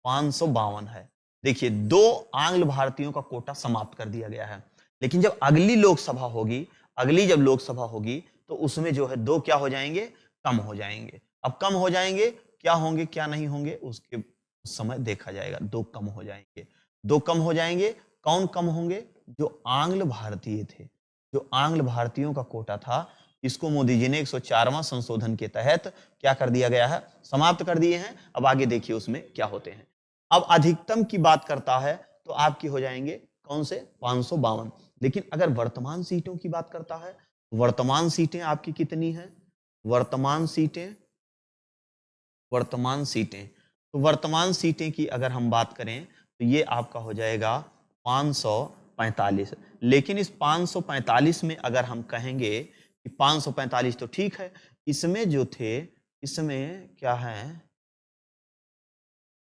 552 है। देखिए 2 आंग्ल भारतीयों का कोटा समाप्त कर दिया गया है, लेकिन जब अगली लोकसभा होगी, अगली जब लोकसभा होगी तो उसमें जो है 2 क्या हो जाएंगे? कम हो जाएंगे। अब कम हो जाएंगे, क्या होंगे क्या नहीं होंगे उसके समय देखा जाएगा। 2 कम हो जाएंगे, 2 कम हो जाएंगे। कौन कम होंगे? जो आंग्ल भारतीय थे, जो आंग्ल भारतीयों का कोटा था, इसको मोदी जी ने 104वां संशोधन के तहत क्या कर दिया गया है? समाप्त कर दिए हैं। अब आगे देखिए उसमें क्या होते हैं। अब अधिकतम की बात करता है तो आपकी हो जाएंगे कौन से? 552। लेकिन अगर वर्तमान सीटों की बात करता है, वर्तमान सीटें आपकी कितनी हैं? वर्तमान सीटें, तो वर्तमान सीटें की अगर हम बात करें तो ये आपका हो जाएगा 545। लेकिन इस 545 में अगर हम कहेंगे कि 545 तो ठीक है, इसमें जो थे, इसमें क्या है,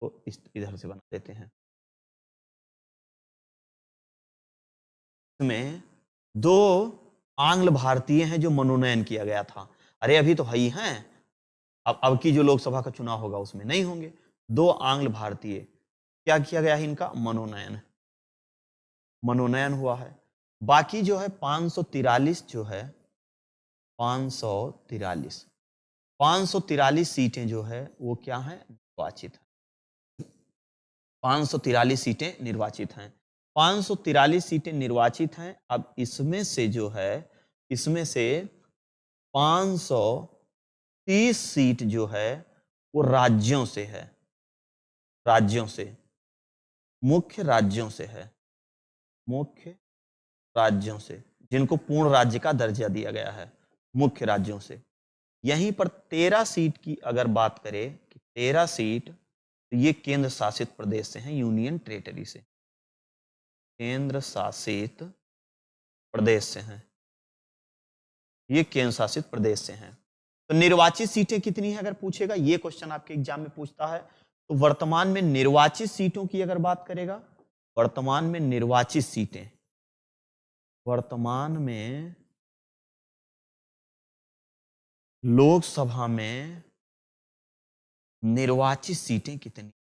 तो इधर से बना देते हैं। इसमें 2 आंग्ल भारतीय हैं जो मनोनयन किया गया था। अरे अभी तो है ही हैं, अब की जो लोकसभा का चुनाव होगा उसमें नहीं होंगे। 2 आंग्ल भारतीय, क्या किया गया है? इनका मनोनयन, मनोनयन हुआ है। बाकी जो है 543 जो है, 543, 543 सीटें जो है वो क्या है? निर्वाचित है। 543 सीटें निर्वाचित हैं। 543 सीटें निर्वाचित हैं। अब इसमें से जो है, इसमें से 530 सीट जो है वो राज्यों से है, राज्यों से, मुख्य राज्यों से है, मुख्य राज्यों से, जिनको पूर्ण राज्य का दर्जा दिया गया है, मुख्य राज्यों से। यहीं पर 13 सीट की अगर बात करें कि 13 सीट तो ये केंद्र शासित प्रदेश से हैं, यूनियन टेरिटरी से, केंद्र शासित प्रदेश से हैं, ये केंद्र शासित प्रदेश से हैं। तो निर्वाचित सीटें कितनी है अगर पूछेगा, ये क्वेश्चन आपके एग्जाम में पूछता है, तो वर्तमान में निर्वाचित सीटों की अगर बात करेगा, वर्तमान में निर्वाचित सीटें, वर्तमान में लोकसभा में निर्वाचित सीटें कितनी?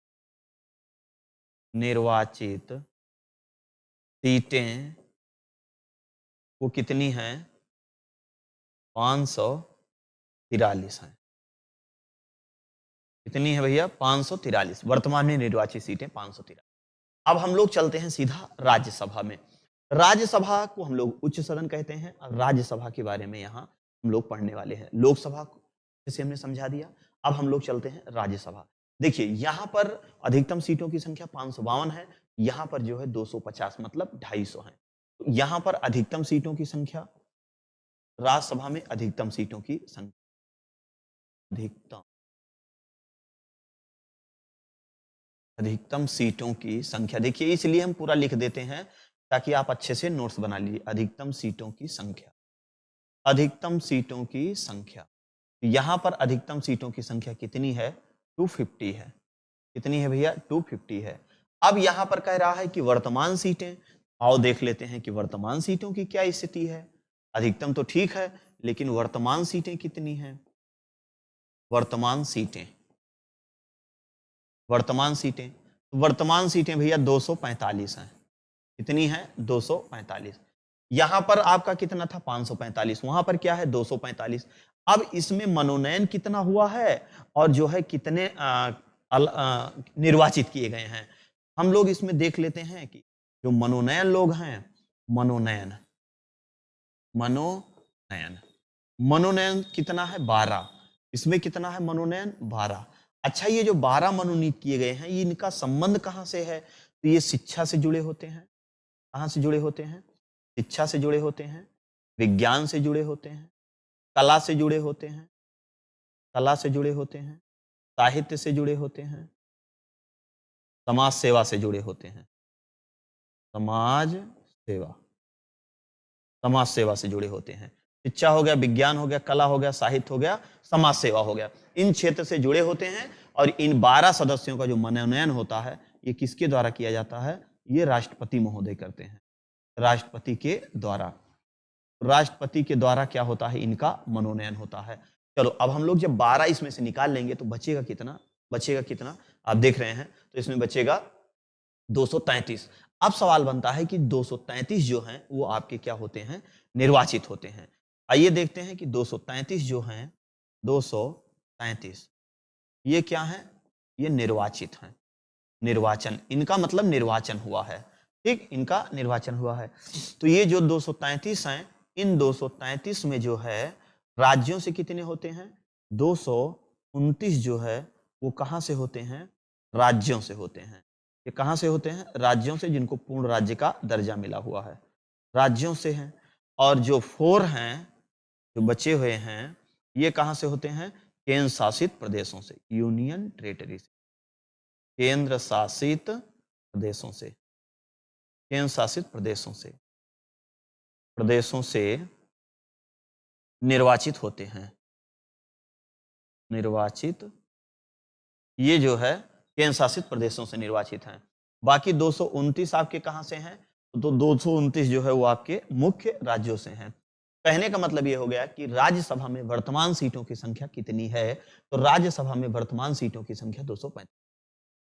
निर्वाचित सीटें वो कितनी हैं? 543 हैं। कितनी है भैया? 543। वर्तमान में निर्वाचित सीटें 543। अब हम लोग चलते हैं सीधा राज्यसभा में। राज्यसभा को हम लोग उच्च सदन कहते हैं और राज्यसभा के बारे में यहाँ हम लोग पढ़ने वाले हैं। लोकसभा को जैसे हमने समझा दिया, अब हम लोग चलते हैं राज्यसभा। देखिए यहाँ पर अधिकतम सीटों की संख्या 552 है, यहाँ पर जो है 250 मतलब 250 है। तो यहाँ पर अधिकतम सीटों की संख्या, राज्यसभा में अधिकतम सीटों की संख्या, अधिकतम सीटों की संख्या, देखिए इसलिए हम पूरा लिख देते हैं ताकि आप अच्छे से नोट्स बना लीजिए। अधिकतम सीटों की संख्या, अधिकतम सीटों की संख्या, यहां पर अधिकतम सीटों की संख्या कितनी है? 250 है। कितनी है भैया? 250 है। अब यहां पर कह रहा है कि वर्तमान सीटें, आओ देख लेते हैं कि वर्तमान सीटों की क्या स्थिति है। अधिकतम तो ठीक है, लेकिन वर्तमान सीटें कितनी हैं? वर्तमान सीटें, वर्तमान सीटें, वर्तमान सीटें भैया 245 हैं। कितनी है 245। यहां पर आपका कितना था 545, वहां पर क्या है 245। अब इसमें मनोनयन कितना हुआ है और जो है कितने निर्वाचित किए गए हैं, हम लोग इसमें देख लेते हैं कि जो मनोनयन लोग हैं, मनोनयन मनोनयन मनोनयन कितना है 12। इसमें कितना है मनोनयन 12। अच्छा, ये जो 12 मनोनीत किए गए हैं, ये इनका संबंध कहां से है? तो ये शिक्षा से जुड़े होते हैं। कहां से जुड़े होते हैं? शिक्षा से जुड़े होते हैं, विज्ञान से जुड़े होते हैं, कला से जुड़े होते हैं, कला से जुड़े होते हैं, साहित्य से जुड़े होते हैं, समाज सेवा से जुड़े होते हैं। समाज सेवा, समाज सेवा से जुड़े होते हैं। शिक्षा हो गया, विज्ञान हो गया, कला हो गया, साहित्य हो गया, समाज सेवा हो गया, इन क्षेत्र से जुड़े होते हैं। और इन 12 सदस्यों का जो मनोनयन होता है, ये किसके द्वारा किया जाता है? ये राष्ट्रपति महोदय करते हैं, राष्ट्रपति के द्वारा। राष्ट्रपति के द्वारा क्या होता है? इनका मनोनयन होता है। चलो, अब हम लोग जब 12 इसमें से निकाल लेंगे तो बचेगा कितना? बचेगा कितना आप देख रहे हैं, तो इसमें बचेगा 233। अब सवाल बनता है कि 233 जो हैं वो आपके क्या होते हैं? निर्वाचित होते हैं। आइए देखते हैं कि 233 जो हैं, 233 ये क्या हैं? ये निर्वाचित हैं। निर्वाचन, इनका मतलब निर्वाचन हुआ है, ठीक, इनका निर्वाचन हुआ है। तो ये जो 233 हैं, इन 233 में जो है राज्यों से कितने होते हैं? 229 जो है वो कहां से होते हैं? राज्यों से होते हैं। ये कहां से होते हैं? राज्यों से, जिनको पूर्ण राज्य का दर्जा मिला हुआ है, राज्यों से हैं। और जो 4 हैं, जो बचे हुए हैं, ये कहां से होते हैं? केंद्र शासित प्रदेशों से, यूनियन टेरिटरी से, केंद्र शासित प्रदेशों से, केंद्र शासित प्रदेशों से निर्वाचित होते हैं। निर्वाचित, ये जो है केंद्र शासित प्रदेशों से निर्वाचित हैं। बाकी 229 आपके कहां से हैं? तो 229 जो है वो आपके मुख्य राज्यों से हैं। कहने का मतलब ये हो गया कि राज्यसभा में वर्तमान सीटों की संख्या कितनी है? तो राज्यसभा में वर्तमान सीटों की संख्या 235।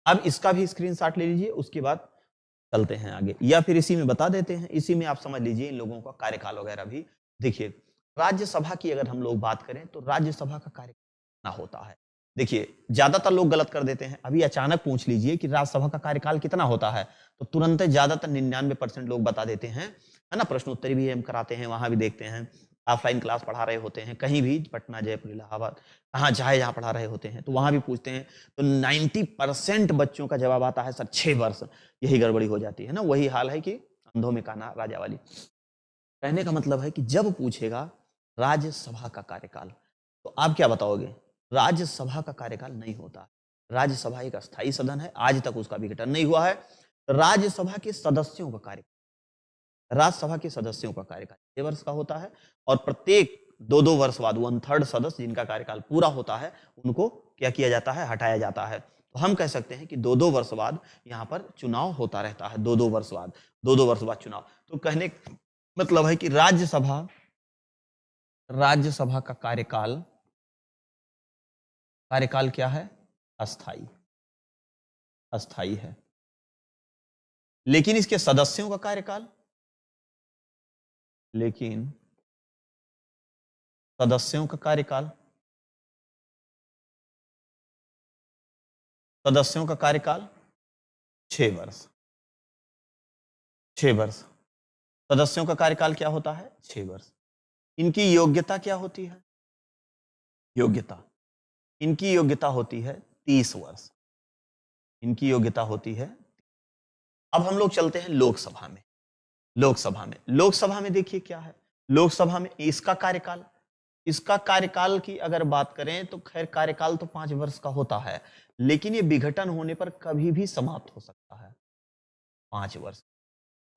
अब इसका भी स्क्रीनशॉट ले लीजिए, उसके बाद चलते हैं आगे, या फिर इसी में बता देते हैं, इसी में आप समझ लीजिए इन लोगों का कार्यकाल वगैरह भी। देखिए, राज्यसभा की अगर हम लोग बात करें तो राज्यसभा का कार्यकाल कितना होता है? देखिए, ज्यादातर लोग गलत कर देते हैं। अभी अचानक पूछ लीजिए कि राज्यसभा का कार्यकाल कितना होता है, तो तुरंत ज्यादातर 99% लोग बता देते हैं, है ना। प्रश्नोत्तरी भी हम कराते हैं, वहां भी देखते हैं, ऑफलाइन क्लास पढ़ा रहे होते हैं, कहीं भी, पटना, जयपुर, इलाहाबाद, कहाँ चाहे जहाँ पढ़ा रहे होते हैं, तो वहां भी पूछते हैं। तो 90% बच्चों का जवाब आता है सर 6 वर्ष। यही गड़बड़ी हो जाती है ना, वही हाल है कि अंधों में काना राजा वाली। कहने का मतलब है कि जब पूछेगा राज्यसभा का कार्यकाल, तो आप क्या बताओगे? राज्यसभा का कार्यकाल नहीं होता। राज्यसभा एक अस्थायी सदन है, आज तक उसका विघटन नहीं हुआ है। राज्यसभा के सदस्यों का कार्य, राज्यसभा के सदस्यों का कार्यकाल 6 वर्ष का होता है। और प्रत्येक 2-2 वर्ष बाद 1/3 सदस्य जिनका कार्यकाल पूरा होता है, उनको क्या किया जाता है? हटाया जाता है। तो हम कह सकते हैं कि 2-2 वर्ष बाद यहाँ पर चुनाव होता रहता है, 2-2 वर्ष बाद, 2-2 वर्ष बाद चुनाव। तो कहने का मतलब है कि राज्यसभा, राज्यसभा का कार्यकाल, कार्यकाल क्या है? अस्थाई, अस्थाई है। लेकिन इसके सदस्यों का कार्यकाल, लेकिन सदस्यों का कार्यकाल, सदस्यों का कार्यकाल 6 वर्ष, 6 वर्ष। सदस्यों का कार्यकाल क्या होता है? 6 वर्ष। इनकी योग्यता क्या होती है? योग्यता, इनकी योग्यता होती है 30 वर्ष। इनकी योग्यता होती है। अब हम लोग चलते हैं लोकसभा में। लोकसभा में देखिए क्या है। लोकसभा में इसका कार्यकाल, इसका कार्यकाल की अगर बात करें तो खैर कार्यकाल तो 5 वर्ष का होता है, लेकिन ये विघटन होने पर कभी भी समाप्त हो सकता है। 5 वर्ष,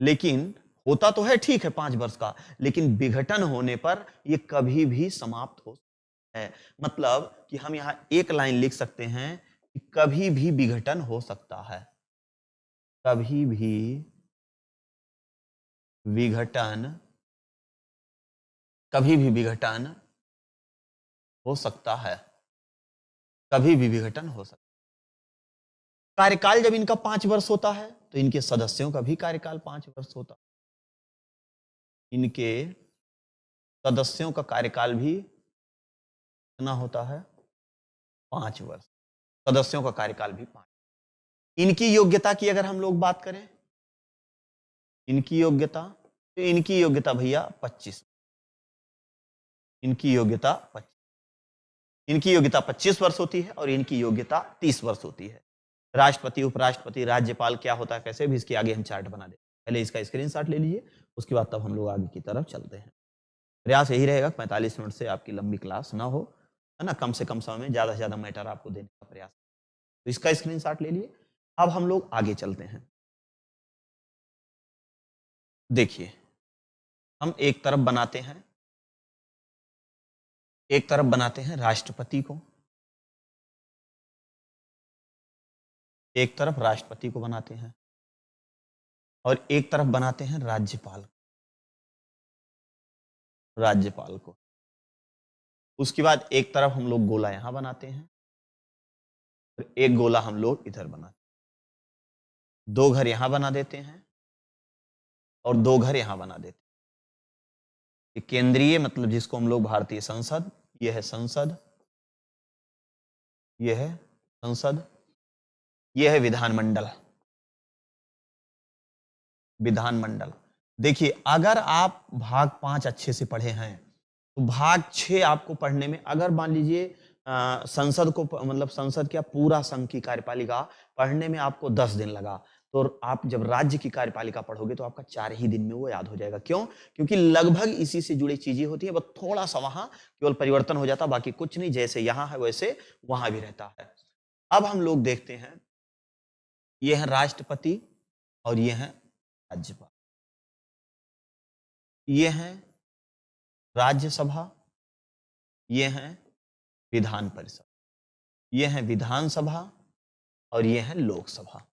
लेकिन होता तो है, ठीक है, 5 वर्ष का, लेकिन विघटन होने पर ये कभी भी समाप्त हो सकता है। मतलब कि हम यहां एक लाइन लिख सकते हैं कि कभी भी विघटन हो सकता है, कभी भी विघटन, कभी भी विघटन हो सकता है, कभी भी विघटन हो सकता है। कार्यकाल जब इनका 5 वर्ष होता है तो इनके सदस्यों का भी कार्यकाल 5 वर्ष होता है। इनके सदस्यों का कार्यकाल भी कितना होता है? 5 वर्ष। सदस्यों का कार्यकाल भी 5। इनकी योग्यता की अगर हम लोग बात करें, इनकी योग्यता, तो इनकी योग्यता भैया 25। इनकी योग्यता 25। इनकी योग्यता 25 वर्ष होती है और इनकी योग्यता 30 वर्ष होती है। राष्ट्रपति, उपराष्ट्रपति, राज्यपाल क्या होता है, कैसे भी, इसके आगे हम चार्ट बना दें। पहले इसका स्क्रीनशॉट ले लीजिए, उसके बाद तब हम लोग आगे की तरफ चलते हैं। प्रयास यही रहेगा 45 मिनट से आपकी लंबी क्लास ना हो, है ना, कम से कम समय में ज़्यादा से ज़्यादा मैटर आपको देने का प्रयास। तो इसका स्क्रीनशॉट ले लिए। अब हम लोग आगे चलते हैं। देखिए, हम एक तरफ बनाते हैं, एक तरफ बनाते हैं राष्ट्रपति को, एक तरफ राष्ट्रपति को बनाते हैं और एक तरफ बनाते हैं राज्यपाल, राज्यपाल को। उसके बाद एक तरफ हम लोग गोला यहां बनाते हैं और एक गोला हम लोग इधर बनाते हैं। 2 घर यहां बना देते हैं और 2 घर यहां बना देते हैं। केंद्रीय मतलब जिसको हम लोग भारतीय संसद, यह है संसद, यह है संसद, यह है विधानमंडल, विधानमंडल। देखिए, अगर आप भाग 5 अच्छे से पढ़े हैं तो भाग 6 आपको पढ़ने में, अगर मान लीजिए संसद को मतलब संसद क्या पूरा संघ की कार्यपालिका पढ़ने में आपको 10 दिन लगा, तो आप जब राज्य की कार्यपालिका पढ़ोगे तो आपका 4 ही दिन में वो याद हो जाएगा। क्यों? क्योंकि लगभग इसी से जुड़ी चीजें होती है, बस थोड़ा सा वहां केवल परिवर्तन हो जाता, बाकी कुछ नहीं, जैसे यहां है वैसे वहां भी रहता है। अब हम लोग देखते हैं, ये है राष्ट्रपति और ये है राज्यपाल, ये है राज्यसभा, ये है विधान परिषद, ये है विधानसभा और ये है लोकसभा।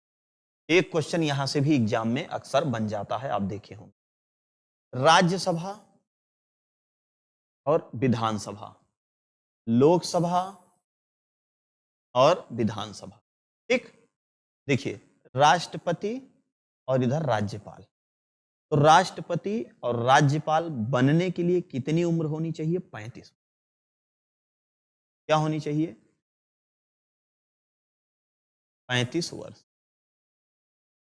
एक क्वेश्चन यहां से भी एग्जाम में अक्सर बन जाता है, आप देखे होंगे। राज्यसभा और विधानसभा, लोकसभा और विधानसभा, ठीक। देखिए, राष्ट्रपति और इधर राज्यपाल। तो राष्ट्रपति और राज्यपाल बनने के लिए कितनी उम्र होनी चाहिए? 35। क्या होनी चाहिए? 35 वर्ष।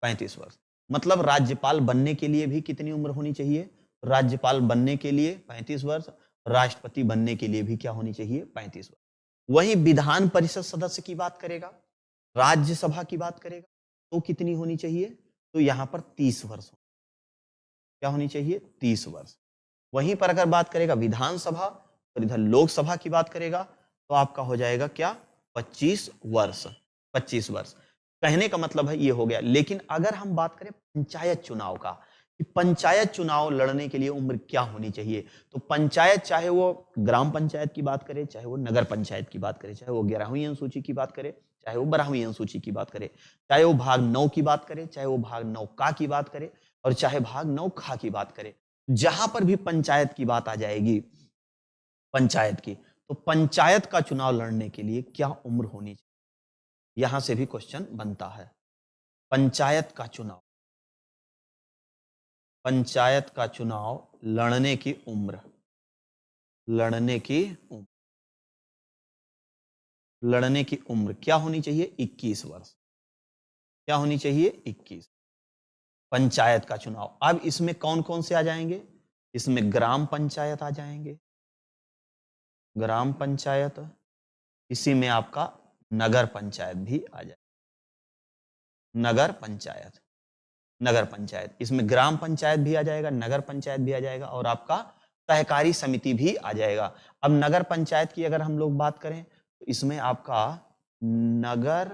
35 वर्ष मतलब राज्यपाल बनने के लिए भी कितनी उम्र होनी चाहिए? राज्यपाल बनने के लिए 35 वर्ष, राष्ट्रपति बनने के लिए भी क्या होनी चाहिए? 35 वर्ष। वही विधान परिषद सदस्य की बात करेगा, राज्यसभा की बात करेगा, तो कितनी होनी चाहिए? तो यहां पर 30 वर्ष। क्या होनी चाहिए? 30 वर्ष। वहीं पर अगर बात करेगा विधानसभा और इधर लोकसभा की बात करेगा तो आपका हो जाएगा क्या? 25 वर्ष। 25 वर्ष कहने का मतलब है ये हो गया। लेकिन अगर हम बात करें पंचायत चुनाव का, कि पंचायत चुनाव लड़ने के लिए उम्र क्या होनी चाहिए, तो पंचायत, चाहे वो ग्राम पंचायत की बात करे, चाहे वो नगर पंचायत की बात करे, चाहे वो 11वीं अनुसूची की बात करे, चाहे वो 12वीं अनुसूची की बात करे, चाहे वो भाग 9 की बात करे, चाहे वो भाग 9 का की बात करे और चाहे भाग 9 खा की बात करे, जहां पर भी पंचायत की बात आ जाएगी, पंचायत की, तो पंचायत का चुनाव लड़ने के लिए क्या उम्र होनी चाहिए? यहां से भी क्वेश्चन बनता है। पंचायत का चुनाव, पंचायत का चुनाव लड़ने की उम्र, लड़ने की उम्र, लड़ने की उम्र क्या होनी चाहिए? 21 वर्ष। क्या होनी चाहिए? 21। पंचायत का चुनाव। अब इसमें कौन कौन से आ जाएंगे? इसमें ग्राम पंचायत आ जाएंगे, ग्राम पंचायत, इसी में आपका नगर पंचायत भी आ जाए, नगर पंचायत, नगर पंचायत, इसमें ग्राम पंचायत भी आ जाएगा, नगर पंचायत भी आ जाएगा और आपका सहकारी समिति भी आ जाएगा। अब नगर पंचायत की अगर हम लोग बात करें तो इसमें आपका नगर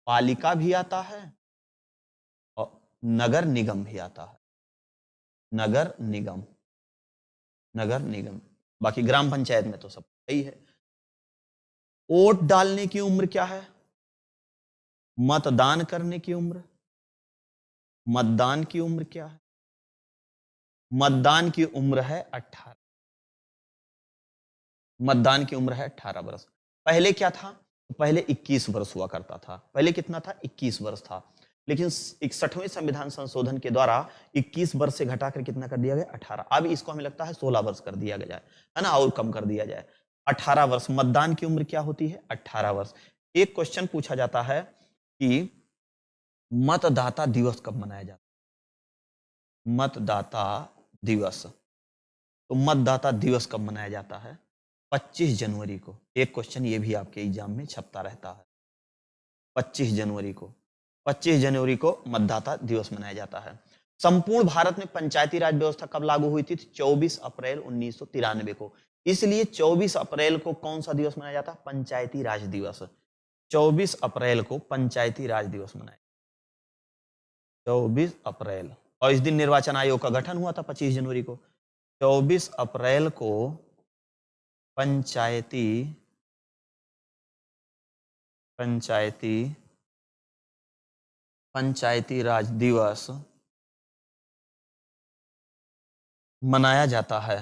पालिका भी आता है और नगर निगम भी आता है, नगर निगम, नगर निगम। बाकी ग्राम पंचायत में तो सब सही है। वोट डालने की उम्र क्या है? मतदान करने की उम्र, मतदान की उम्र क्या है? मतदान की उम्र है 18। मतदान की उम्र है 18 वर्ष। पहले क्या था? तो पहले 21 वर्ष हुआ करता था। पहले कितना था? 21 वर्ष था। लेकिन 61वें संविधान संशोधन के द्वारा 21 वर्ष से घटाकर कितना कर दिया गया? 18। अब इसको हमें लगता है 16 वर्ष कर दिया गया है ना, और कम कर दिया जाए। 18 वर्ष। मतदान की उम्र क्या होती है? 18 वर्ष। एक क्वेश्चन पूछा जाता है कि मतदाता दिवस कब मनाया जाता है? मतदाता दिवस। तो मतदाता दिवस कब मनाया जाता है? 25 जनवरी को। एक क्वेश्चन ये भी आपके एग्जाम में छपता रहता है। 25 जनवरी को। 25 जनवरी को मतदाता दिवस मनाया जाता है। संपूर्ण भारत में पंचायती राज व्यवस्था कब लागू हुई थी? 24 अप्रैल 1993 को। इसलिए 24 अप्रैल को कौन सा दिवस मनाया जाता है? पंचायती राज दिवस। 24 अप्रैल को पंचायती राज दिवस मनाया। 24 अप्रैल। और इस दिन निर्वाचन आयोग का गठन हुआ था 25 जनवरी को। 24 अप्रैल को पंचायती राज दिवस मनाया जाता है।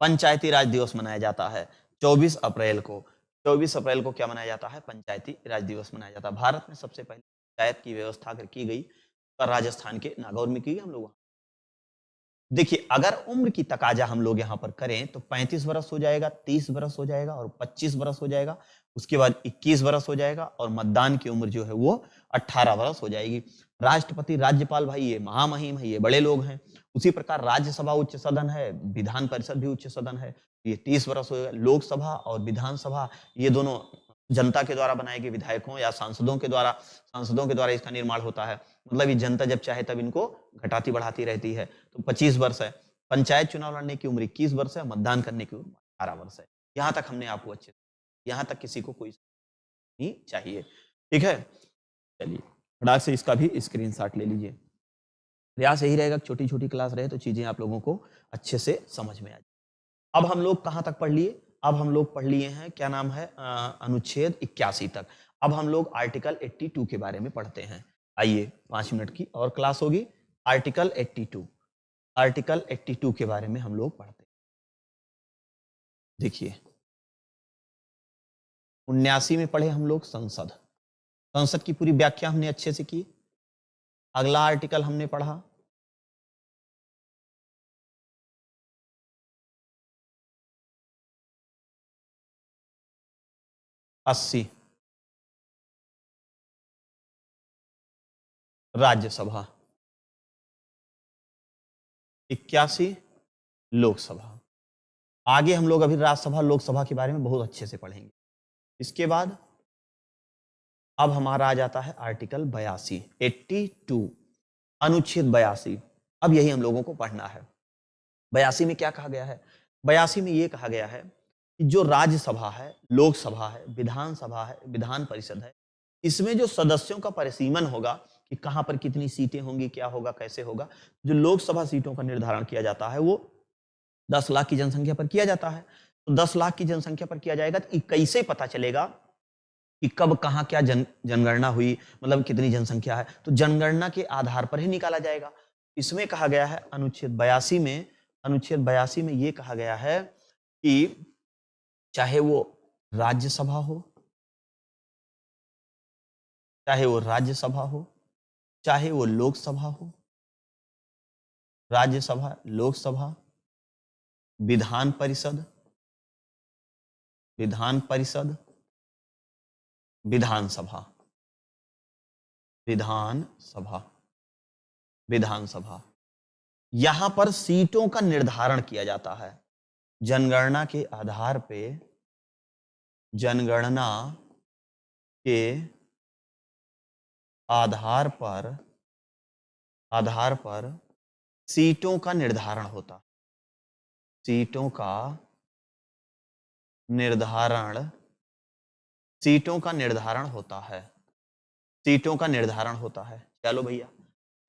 पंचायती राज दिवस मनाया जाता है 24 अप्रैल को। 24 अप्रैल को क्या मनाया जाता है? पंचायती राज दिवस मनाया जाता है। भारत में सबसे पहले पंचायत की व्यवस्था अगर की गई तो राजस्थान के नागौर में की गई। हम लोग देखिए, अगर उम्र की तकाजा हम लोग यहाँ पर करें तो 35 वर्ष हो जाएगा, 30 वर्ष हो जाएगा और 25 वर्ष हो जाएगा। उसके बाद 21 वर्ष हो जाएगा और मतदान की उम्र जो है वो 18 वर्ष हो जाएगी। राष्ट्रपति, राज्यपाल, भाई ये महामहिम है, ये बड़े लोग हैं। उसी प्रकार राज्यसभा उच्च सदन है, विधान परिषद भी उच्च सदन है, ये 30 वर्ष होगा। लोकसभा और विधानसभा ये दोनों जनता के द्वारा बनाए गए विधायकों या सांसदों के द्वारा इसका निर्माण होता है। मतलब ये जनता जब चाहे तब इनको घटाती बढ़ाती रहती है। तो 25 वर्ष है। पंचायत चुनाव लड़ने की उम्र 21 वर्ष है, मतदान करने की उम्र 18 वर्ष है। यहाँ तक हमने आपको अच्छे, यहाँ तक किसी को कोई नहीं चाहिए। ठीक है, चलिए फटाक से इसका भी स्क्रीनशॉट ले लीजिए। प्रयास यही रहेगा छोटी छोटी क्लास रहे तो चीजें आप लोगों को अच्छे से समझ में आ जाए। अब हम लोग कहाँ तक पढ़ लिए? अब हम लोग पढ़ लिए हैं, क्या नाम है, अनुच्छेद 81 तक। अब हम लोग आर्टिकल 82 के बारे में पढ़ते हैं। आइए 5 मिनट की और क्लास होगी। आर्टिकल 82 के बारे में हम लोग पढ़ते हैं। देखिए 79 में पढ़े हम लोग संसद की पूरी व्याख्या हमने अच्छे से की। अगला आर्टिकल हमने पढ़ा अस्सी, राज्यसभा। 81, लोकसभा। आगे हम लोग अभी राज्यसभा लोकसभा के बारे में बहुत अच्छे से पढ़ेंगे। इसके बाद अब हमारा आ जाता है आर्टिकल 82, 82, अनुच्छेद 82। अब यही हम लोगों को पढ़ना है। 82 में क्या कहा गया है? 82 में ये कहा गया है कि जो राज्यसभा है, लोकसभा है, विधानसभा है, विधान परिषद है, इसमें जो सदस्यों का परिसीमन होगा कि कहां पर कितनी सीटें होंगी, क्या होगा, कैसे होगा। जो लोकसभा सीटों का निर्धारण किया जाता है वो 10 लाख की जनसंख्या पर किया जाता है। तो 10 लाख की जनसंख्या पर किया जाएगा तो कैसे पता चलेगा कि कब कहाँ क्या जनगणना हुई, मतलब कितनी जनसंख्या है? तो जनगणना के आधार पर ही निकाला जाएगा। इसमें कहा गया है अनुच्छेद 82 में ये कहा गया है कि चाहे वो राज्यसभा हो, चाहे वो लोकसभा हो, राज्यसभा, लोकसभा, विधान परिषद, विधानसभा, यहां पर सीटों का निर्धारण किया जाता है। जनगणना के आधार पर सीटों का निर्धारण होता है। सीटों का निर्धारण होता है। चलो भैया,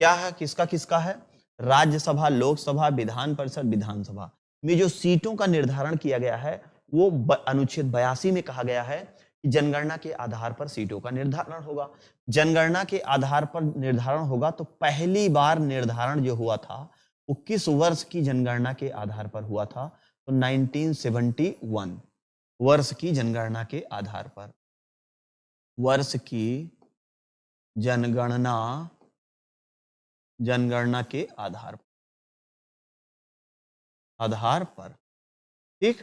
क्या है, किसका है? राज्यसभा, लोकसभा, विधान परिषद, विधानसभा में जो सीटों का निर्धारण किया गया है वो अनुच्छेद 82 में कहा गया है कि जनगणना के आधार पर सीटों का निर्धारण होगा। जनगणना के आधार पर निर्धारण होगा तो पहली बार निर्धारण जो हुआ था वो किस वर्ष की जनगणना के आधार पर हुआ था? तो 1971। वर्ष की जनगणना के आधार पर, वर्ष की जनगणना के आधार पर, ठीक।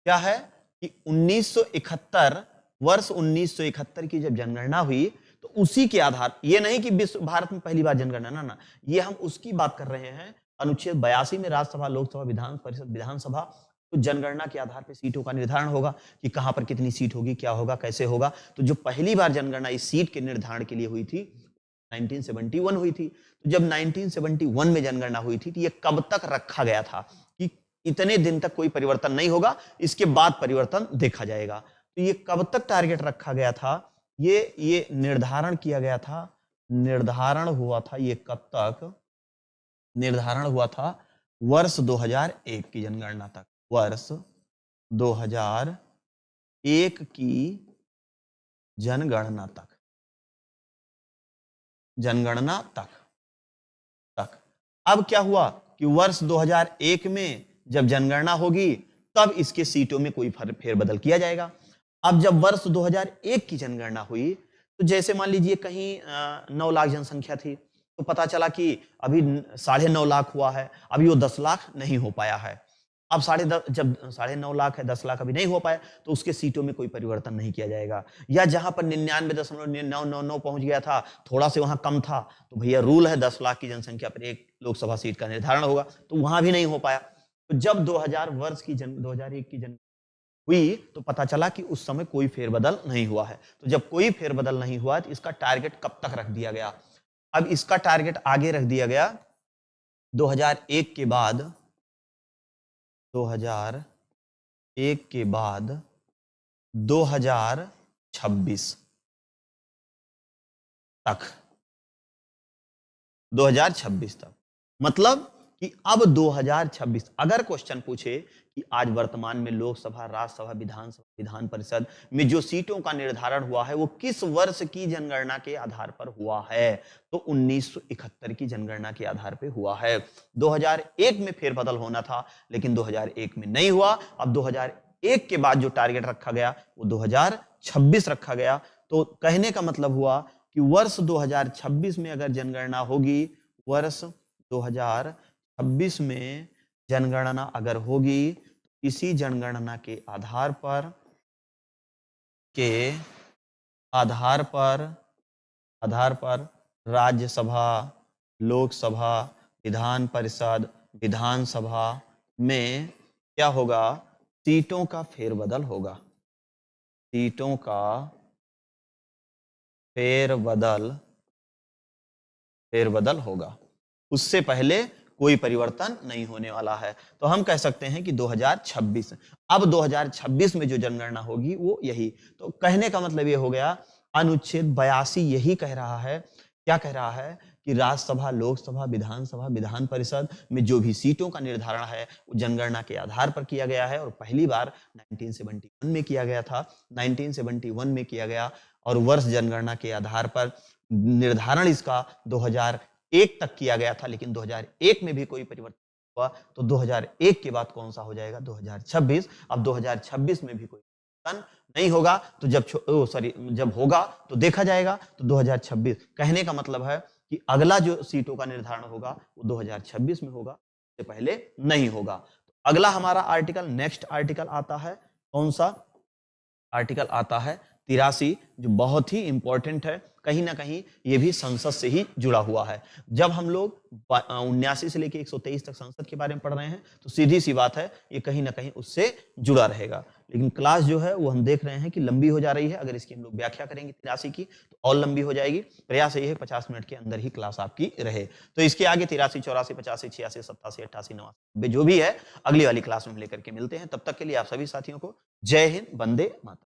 क्या है कि 1971, वर्ष 1971 की जब जनगणना हुई तो उसी के आधार, ये नहीं कि विश्व भारत में पहली बार जनगणना, ना, ये हम उसकी बात कर रहे हैं। अनुच्छेद 82 में राज्यसभा, लोकसभा, विधान परिषद, विधानसभा, तो जनगणना के आधार पर सीटों का निर्धारण होगा कि कहां पर कितनी सीट होगी, क्या होगा, कैसे होगा। तो जो पहली बार जनगणना इस सीट के निर्धारण के लिए हुई थी 1971 हुई थी। तो जब 1971 में जनगणना हुई थी तो ये कब तक रखा गया था कि इतने दिन तक कोई परिवर्तन नहीं होगा, इसके बाद परिवर्तन देखा जाएगा। तो ये कब तक टारगेट रखा गया था, ये निर्धारण किया गया था, निर्धारण हुआ था, ये कब तक निर्धारण हुआ था, वर्ष 2001 की जनगणना तक, वर्ष 2001 की जनगणना तक, अब क्या हुआ कि वर्ष 2001 में जब जनगणना होगी तब इसके सीटों में कोई फेरबदल किया जाएगा। अब जब वर्ष 2001 की जनगणना हुई तो जैसे मान लीजिए कहीं 9 लाख जनसंख्या थी, तो पता चला कि अभी 9.5 लाख हुआ है, अभी वो 10 लाख नहीं हो पाया है। अब जब 9.5 लाख है, 10 लाख अभी नहीं हो पाया, तो उसके सीटों में कोई परिवर्तन नहीं किया जाएगा। या जहां पर 99.999 पहुंच गया था, थोड़ा से वहां कम था, तो भैया रूल है 10 लाख की जनसंख्या पर एक लोकसभा सीट का निर्धारण होगा, तो वहां भी नहीं हो पाया। तो जब 2001 की जन हुई तो पता चला कि उस समय कोई फेरबदल नहीं हुआ है। तो जब कोई फेरबदल नहीं हुआ तो इसका टारगेट कब तक रख दिया गया? अब इसका टारगेट आगे रख दिया गया 2001 के बाद, 2001 के बाद 2026 तक, 2026 तक। मतलब कि अब 2026, अगर क्वेश्चन पूछे कि आज वर्तमान में लोकसभा, राज्यसभा, विधानसभा, विधान परिषद में जो सीटों का निर्धारण हुआ है वो किस वर्ष की जनगणना के आधार पर हुआ है, तो 1971 की जनगणना के आधार पर हुआ है। 2001 में फेरबदल होना था लेकिन 2001 में नहीं हुआ। अब 2001 के बाद जो टारगेट रखा गया वो 2026 रखा गया। तो कहने का मतलब हुआ कि वर्ष 2026 में अगर जनगणना होगी, वर्ष 2026 में जनगणना अगर होगी, इसी जनगणना के आधार पर राज्यसभा, लोकसभा, विधान परिषद, विधानसभा में क्या होगा? सीटों का फेरबदल होगा, सीटों का फेरबदल होगा। उससे पहले कोई परिवर्तन नहीं होने वाला है। तो हम कह सकते हैं कि 2026, अब 2026 में जो जनगणना होगी वो यही। तो कहने का मतलब ये हो गया, अनुच्छेद 82 यही कह रहा है, क्या कह रहा है कि राज्यसभा, लोकसभा, विधानसभा, विधान परिषद में जो भी सीटों का निर्धारण है वो जनगणना के आधार पर किया गया है। और पहली बार 1971 में किया गया था, 1971 में किया गया। और वर्ष जनगणना के आधार पर निर्धारण इसका 2001 तक किया गया था, लेकिन 2001 में भी कोई परिवर्तन हुआ। तो 2001 के बाद कौन सा हो जाएगा? 2026। अब 2026 में भी कोई परिवर्तन नहीं होगा, तो जब होगा तो देखा जाएगा। तो 2026 कहने का मतलब है कि अगला जो सीटों का निर्धारण होगा वो 2026 में होगा, इससे पहले नहीं होगा। तो अगला हमारा आर्टिकल, नेक्स्ट आर्टिकल आता है, कौन सा आर्टिकल आता है? 83, जो बहुत ही इंपॉर्टेंट है। कहीं ना कहीं ये भी संसद से ही जुड़ा हुआ है। जब हम लोग 79 से लेकर 123 तक संसद के बारे में पढ़ रहे हैं तो सीधी सी बात है ये कहीं ना कहीं उससे जुड़ा रहेगा। लेकिन क्लास जो है वो हम देख रहे हैं कि लंबी हो जा रही है। अगर इसकी हम लोग व्याख्या करेंगे 83 की तो और लंबी हो जाएगी। प्रयास यही है 50 मिनट के अंदर ही क्लास आपकी रहे। तो इसके आगे 83, 84, 85, 86, 87, 88, 89 जो भी है अगली वाली क्लास में लेकर के मिलते हैं। तब तक के लिए आप सभी साथियों को जय हिंद, वंदे मातरम।